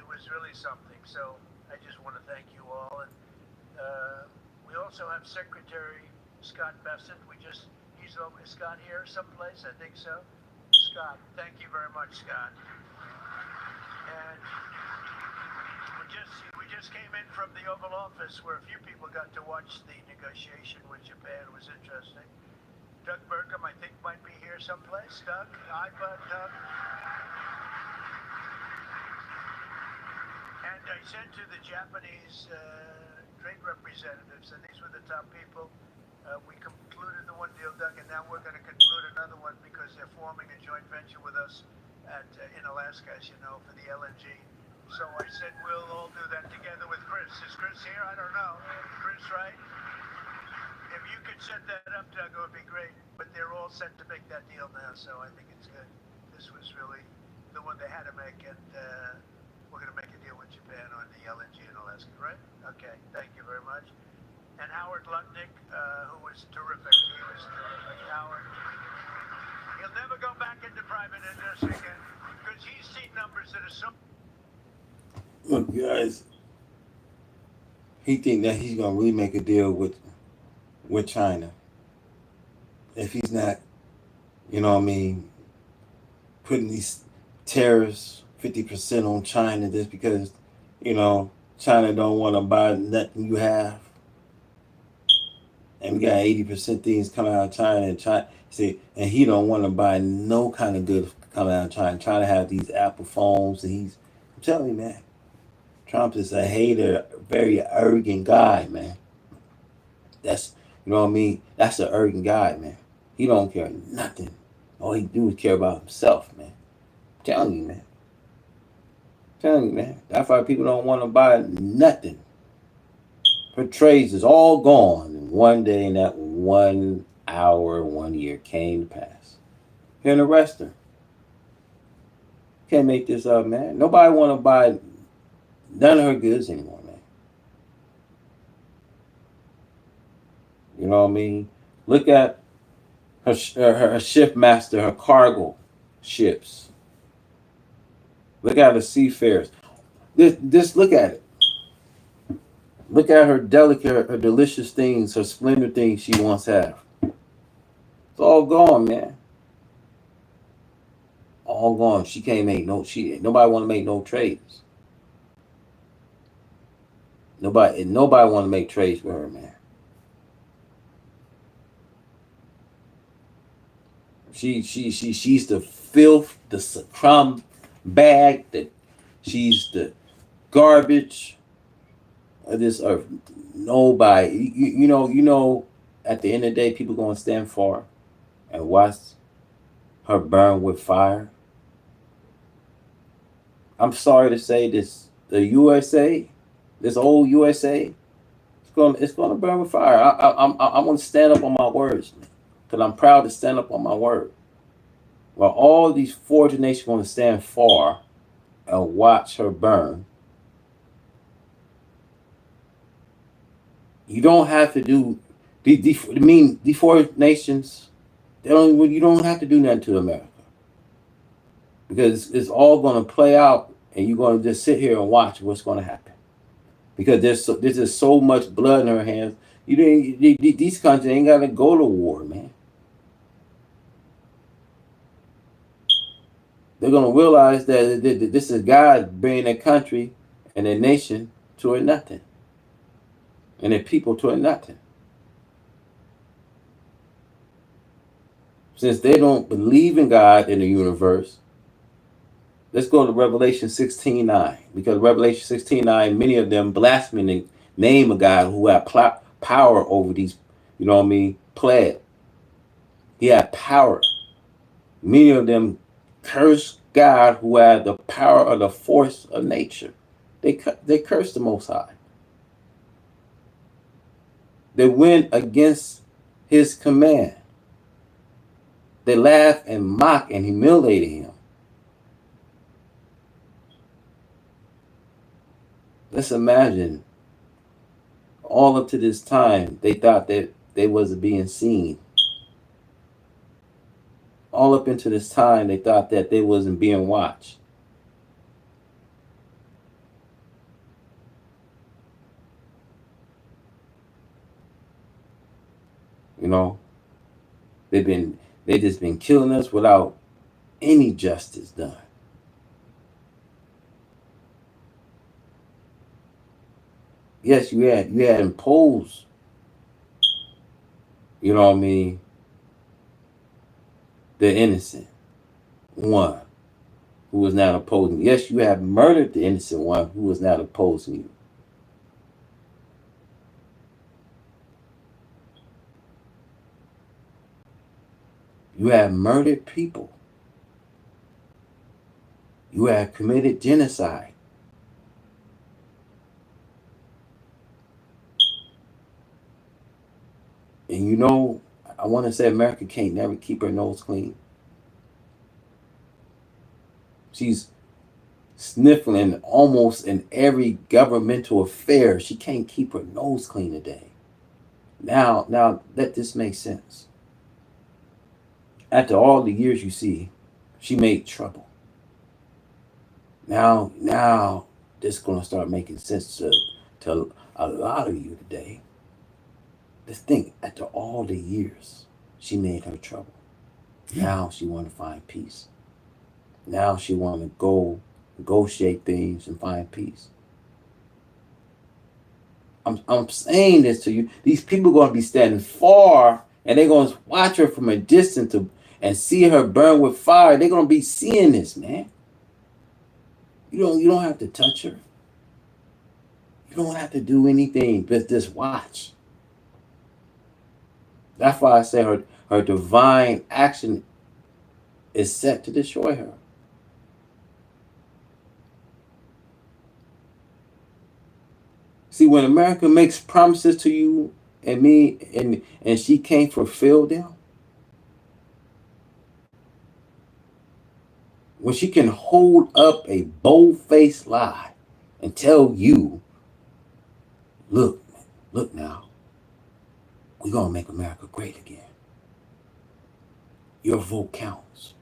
was really something. So I just want to thank you all, and we also have Secretary Scott Bessent. Is Scott here someplace? I think so. Scott, thank you very much, Scott. And we just came in from the Oval Office where a few people got to watch the negotiation with Japan. It was interesting. Doug Burkham, I think, might be here someplace. Doug, hi, bud, Doug. And I said to the Japanese trade representatives, and these were the top people, we concluded the one deal, Doug, and now we're going to conclude another one because they're forming a joint venture with us in Alaska, as you know, for the LNG. So I said we'll all do that together with Chris. Is Chris here? I don't know. Chris, right? If you could set that up, Doug, it would be great. But they're all set to make that deal now, so I think it's good. This was really the one they had to make, and we're going to make a deal with Japan on the LNG in Alaska, right? Okay, thank you very much. And Howard Lutnick, who was terrific. He was terrific. Howard, he'll never go back into private industry again because he's seen numbers that are so. Look, guys, he think that he's gonna really make a deal with China. If he's not, you know what I mean, putting these tariffs 50% on China just because, China don't want to buy nothing you have. And we got 80% things coming out of China, and he don't want to buy no kind of good coming out of China. Trying to have these Apple phones, and I'm telling you, man, Trump is a hater, very arrogant guy, man. That's, you know what I mean? That's an arrogant guy, man. He don't care nothing. All he do is care about himself, man. I'm telling you, man. That's why people don't want to buy nothing. Her trades is all gone in one day, and that 1 hour, 1 year came to pass. Here in the Western. Can't make this up, man. Nobody want to buy none of her goods anymore, man. You know what I mean? Look at her ship master, her cargo ships. Look at the seafarers. Just look at it. Look at her delicate, her delicious things, her splendor things she wants to have. It's all gone, man. All gone. She can't make nobody want to make no trades. Nobody want to make trades with her, man. She's the filth, the crumb bag, she's the garbage of this earth. Nobody, you know, at the end of the day, people gonna stand for her and watch her burn with fire. I'm sorry to say this, the USA, this old USA, it's gonna burn with fire. I'm gonna stand up on my words, man, because I'm proud to stand up on my word. While all these fortunate nations gonna stand for and watch her burn. You don't have to do the four nations. You don't have to do nothing to America because it's all going to play out, and you're going to just sit here and watch what's going to happen. Because there's just so much blood in her hands. These countries ain't got to go to war, man. They're going to realize that this is God bringing their country and their nation to a nothing. And their people to a nothing. Since they don't believe in God in the universe, let's go to Revelation 16:9. Because Revelation 16:9, many of them blaspheme the name of God who had power over these, plague. He had power. Many of them curse God who had the power of the force of nature. They curse the Most High. They went against his command. They laughed and mocked and humiliated him. Let's imagine all up to this time they thought that they wasn't being seen. All up into this time they thought that they wasn't being watched. You know, they've been they just been killing us without any justice done. Yes, you had imposed, you know what I mean, the innocent one who was not opposing. Yes, you have murdered the innocent one who was not opposing you. You have murdered people. You have committed genocide. And you know, I want to say America can't never keep her nose clean. She's sniffling almost in every governmental affair. She can't keep her nose clean today. Now let this make sense. After all the years you see, she made trouble. Now this is gonna start making sense to a lot of you today. Just think, after all the years she made her trouble. Now she wanna find peace. Now she wanna go negotiate things and find peace. I'm saying this to you. These people are gonna be standing far and they're gonna watch her from a distance and see her burn with fire. They're gonna be seeing this, man. You don't have to touch her. You don't have to do anything, but just watch. That's why I say her divine action is set to destroy her. See, when America makes promises to you and me and she can't fulfill them, when she can hold up a bold-faced lie and tell you, look, look now, we're gonna make America great again. Your vote counts.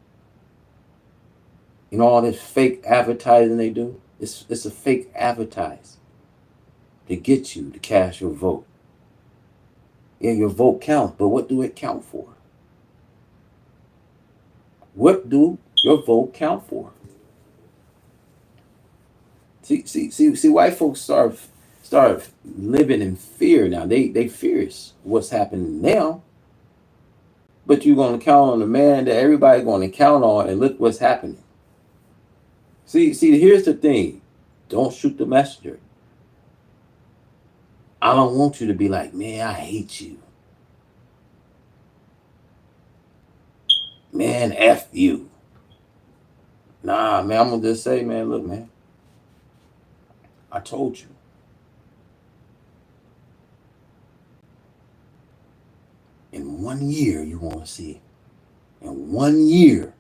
You know all this fake advertising they do? It's a fake advertise to get you to cast your vote. Yeah, your vote counts, but what do it count for? What do your vote count for? See, white folks start living in fear now. They fears what's happening now. But you're gonna count on the man that everybody's gonna count on, and look what's happening. See, here's the thing. Don't shoot the messenger. I don't want you to be like, man, I hate you. Man, F you. Nah, man, I'm gonna just say, man, look, man, I told you. In 1 year, you're gonna see. In 1 year,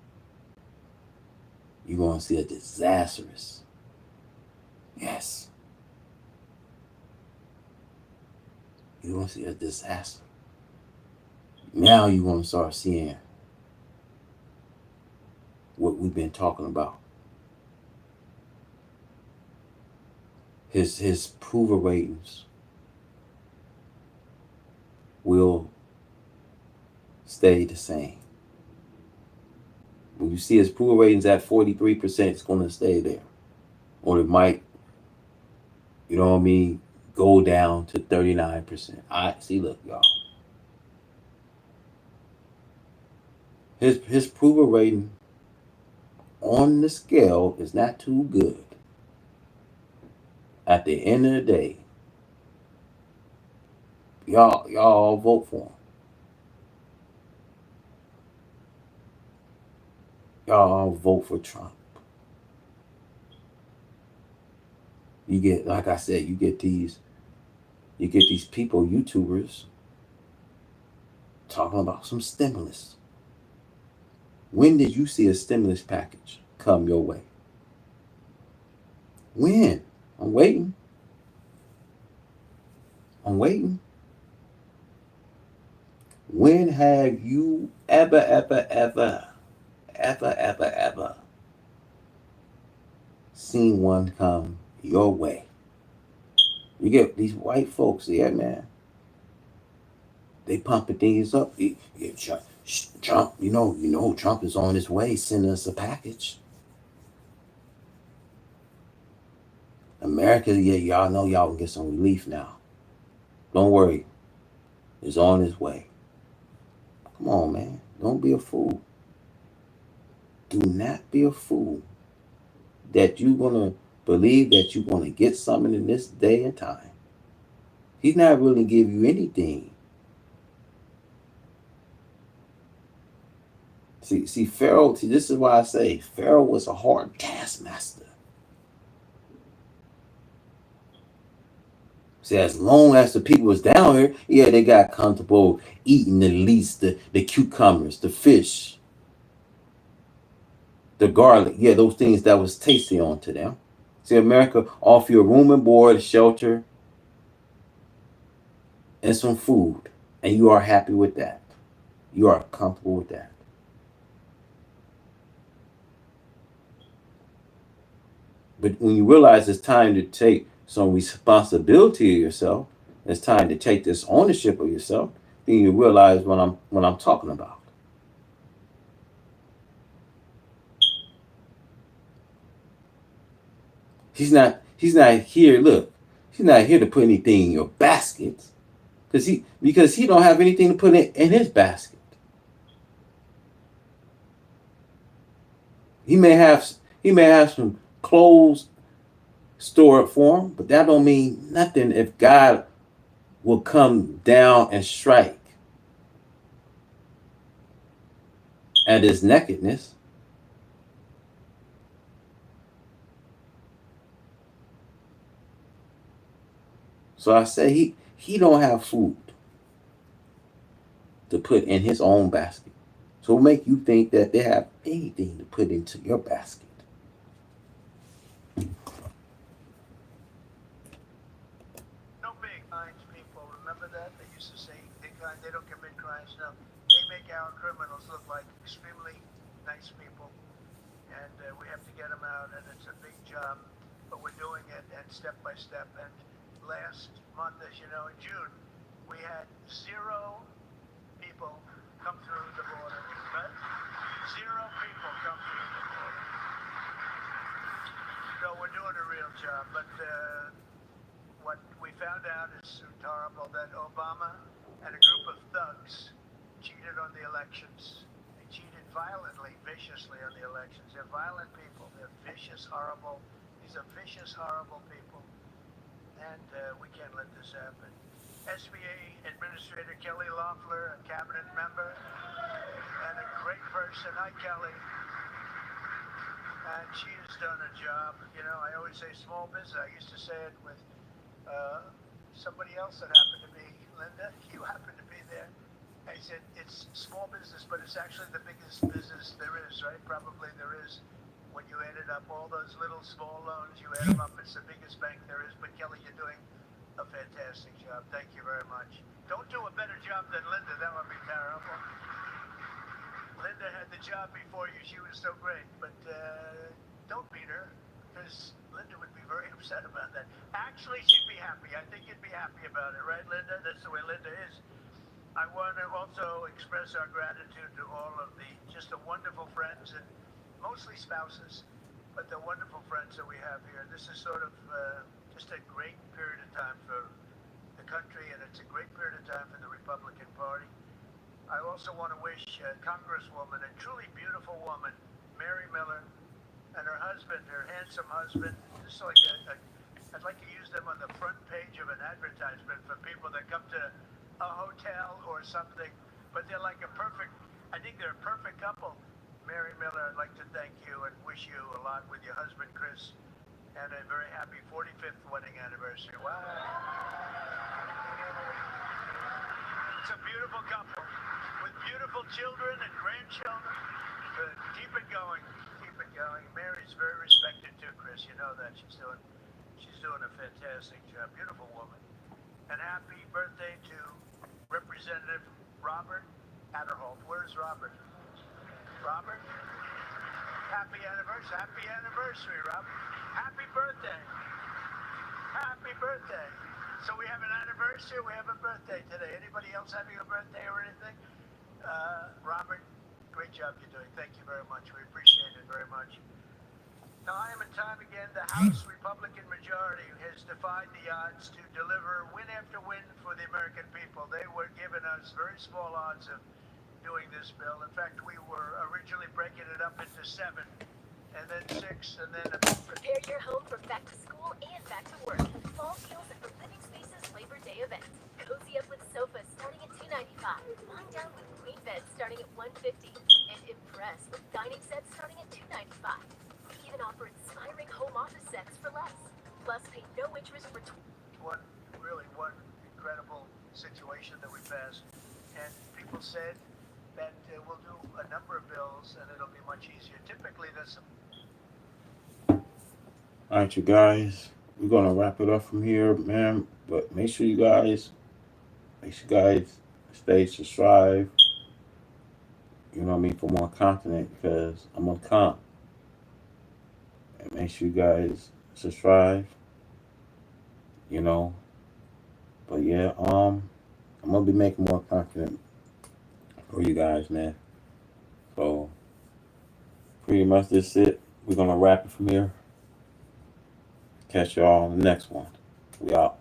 you're gonna see a disastrous. Yes. You're gonna see a disaster. Now you're gonna start seeing what we've been talking about. His approval ratings will stay the same. When you see his approval ratings at 43%, it's gonna stay there. Or it might, you know what I mean, go down to 39%. I see, look, y'all. His approval rating on the scale is not too good. At the end of the day, y'all vote for him. Y'all vote for Trump. You get, like I said, you get these people, YouTubers, talking about some stimulus. When did you see a stimulus package come your way? When? I'm waiting. I'm waiting. When have you ever seen one come your way? You get these white folks, yeah, man. They pumping things up. Trump, Trump is on his way, sending us a package. America, yeah, y'all know y'all can get some relief now. Don't worry, it's on its way. Come on, man. Don't be a fool. Do not be a fool that you're gonna believe that you're gonna get something in this day and time. He's not really give you anything. See, Pharaoh. See, this is why I say Pharaoh was a hard taskmaster. See, as long as the people was down here, yeah, they got comfortable eating the least, the cucumbers, the fish, the garlic. Yeah, those things that was tasty on to them. See, America offer you a room and board, shelter, and some food, and you are happy with that. You are comfortable with that. But when you realize it's time to take some responsibility of yourself, it's time to take this ownership of yourself, then you realize what I'm talking about. He's not here. Look, he's not here to put anything in your basket because he don't have anything to put in his basket. He may have he may have some clothes stored for him, but that don't mean nothing if God will come down and strike at his nakedness. So I say he don't have food to put in his own basket. So make you think that they have anything to put into your basket. No big crimes, people. Remember that? They used to say they don't commit crimes. No, they make our criminals look like extremely nice people, and we have to get them out, and it's a big job, but we're doing it, and step by step. And last month, as you know, in June, we had 0 people come through the border, right? 0 people come through the border. So we're doing a real job, but what we found out is horrible that Obama and a group of thugs cheated on the elections. They cheated violently, viciously on the elections. They're violent people. They're vicious, horrible. These are vicious, horrible people. And we can't let this happen. SBA Administrator Kelly Loeffler, a cabinet member, and a great person. Hi, Kelly. And she has done a job. I always say small business. I used to say it with somebody else that happened to be, Linda, you happened to be there. I said, it's small business, but it's actually the biggest business there is, right? Probably there is. When you added up all those little small loans, you add them up, it's the biggest bank there is. But Kelly, you're doing a fantastic job. Thank you very much. Don't do a better job than Linda. That would be terrible. Linda had the job before you. She was so great. But don't beat her, because Linda would be very upset about that. Actually, she'd be happy. I think you'd be happy about it, right, Linda? That's the way Linda is. I want to also express our gratitude to all of just the wonderful friends, and mostly spouses, but the wonderful friends that we have here. This is sort of just a great period of time for the country, and it's a great period of time for the Republican Party. I also want to wish Congresswoman, a truly beautiful woman, Mary Miller, and her husband, her handsome husband, just like I'd like to use them on the front page of an advertisement for people that come to a hotel or something, but they're like I think they're a perfect couple. Mary Miller, I'd like to thank you and wish you a lot with your husband, Chris, and a very happy 45th wedding anniversary. Wow. It's a beautiful couple with beautiful children and grandchildren. Keep it going. Keep it going. Mary's very respected too, Chris. You know that. She's doing a fantastic job. Beautiful woman. And happy birthday to Representative Robert Adderholt. Where's Robert? Robert? Happy anniversary. Happy anniversary, Robert. Happy birthday. Happy birthday. So we have an anniversary, we have a birthday today. Anybody else having a birthday or anything? Robert, great job you're doing. Thank you very much. We appreciate it very much. Time and time again, the House Republican majority has defied the odds to deliver win after win for the American people. They were giving us very small odds of doing this bill. In fact, we were originally breaking it up into 7, and then 6, and then Prepare your home for back to school and back to work. Fall deals at the Living Spaces Labor Day event. Cozy up with sofas starting at $295. Wind down with queen beds starting at $150. And impress with dining sets starting at $295. We even offer inspiring home office sets for less. Plus, pay no interest for one incredible situation that we passed. And people said that we'll do a number of bills and it'll be much easier. Typically, there's some. All right, you guys, we're gonna wrap it up from here, man. But make sure you guys stay subscribed. You know what I mean, for more content, because I'm gonna come. And make sure you guys subscribe. You know. But yeah, I'm gonna be making more content for you guys, man. So pretty much that's it. We're gonna wrap it from here. Catch y'all on the next one. We out.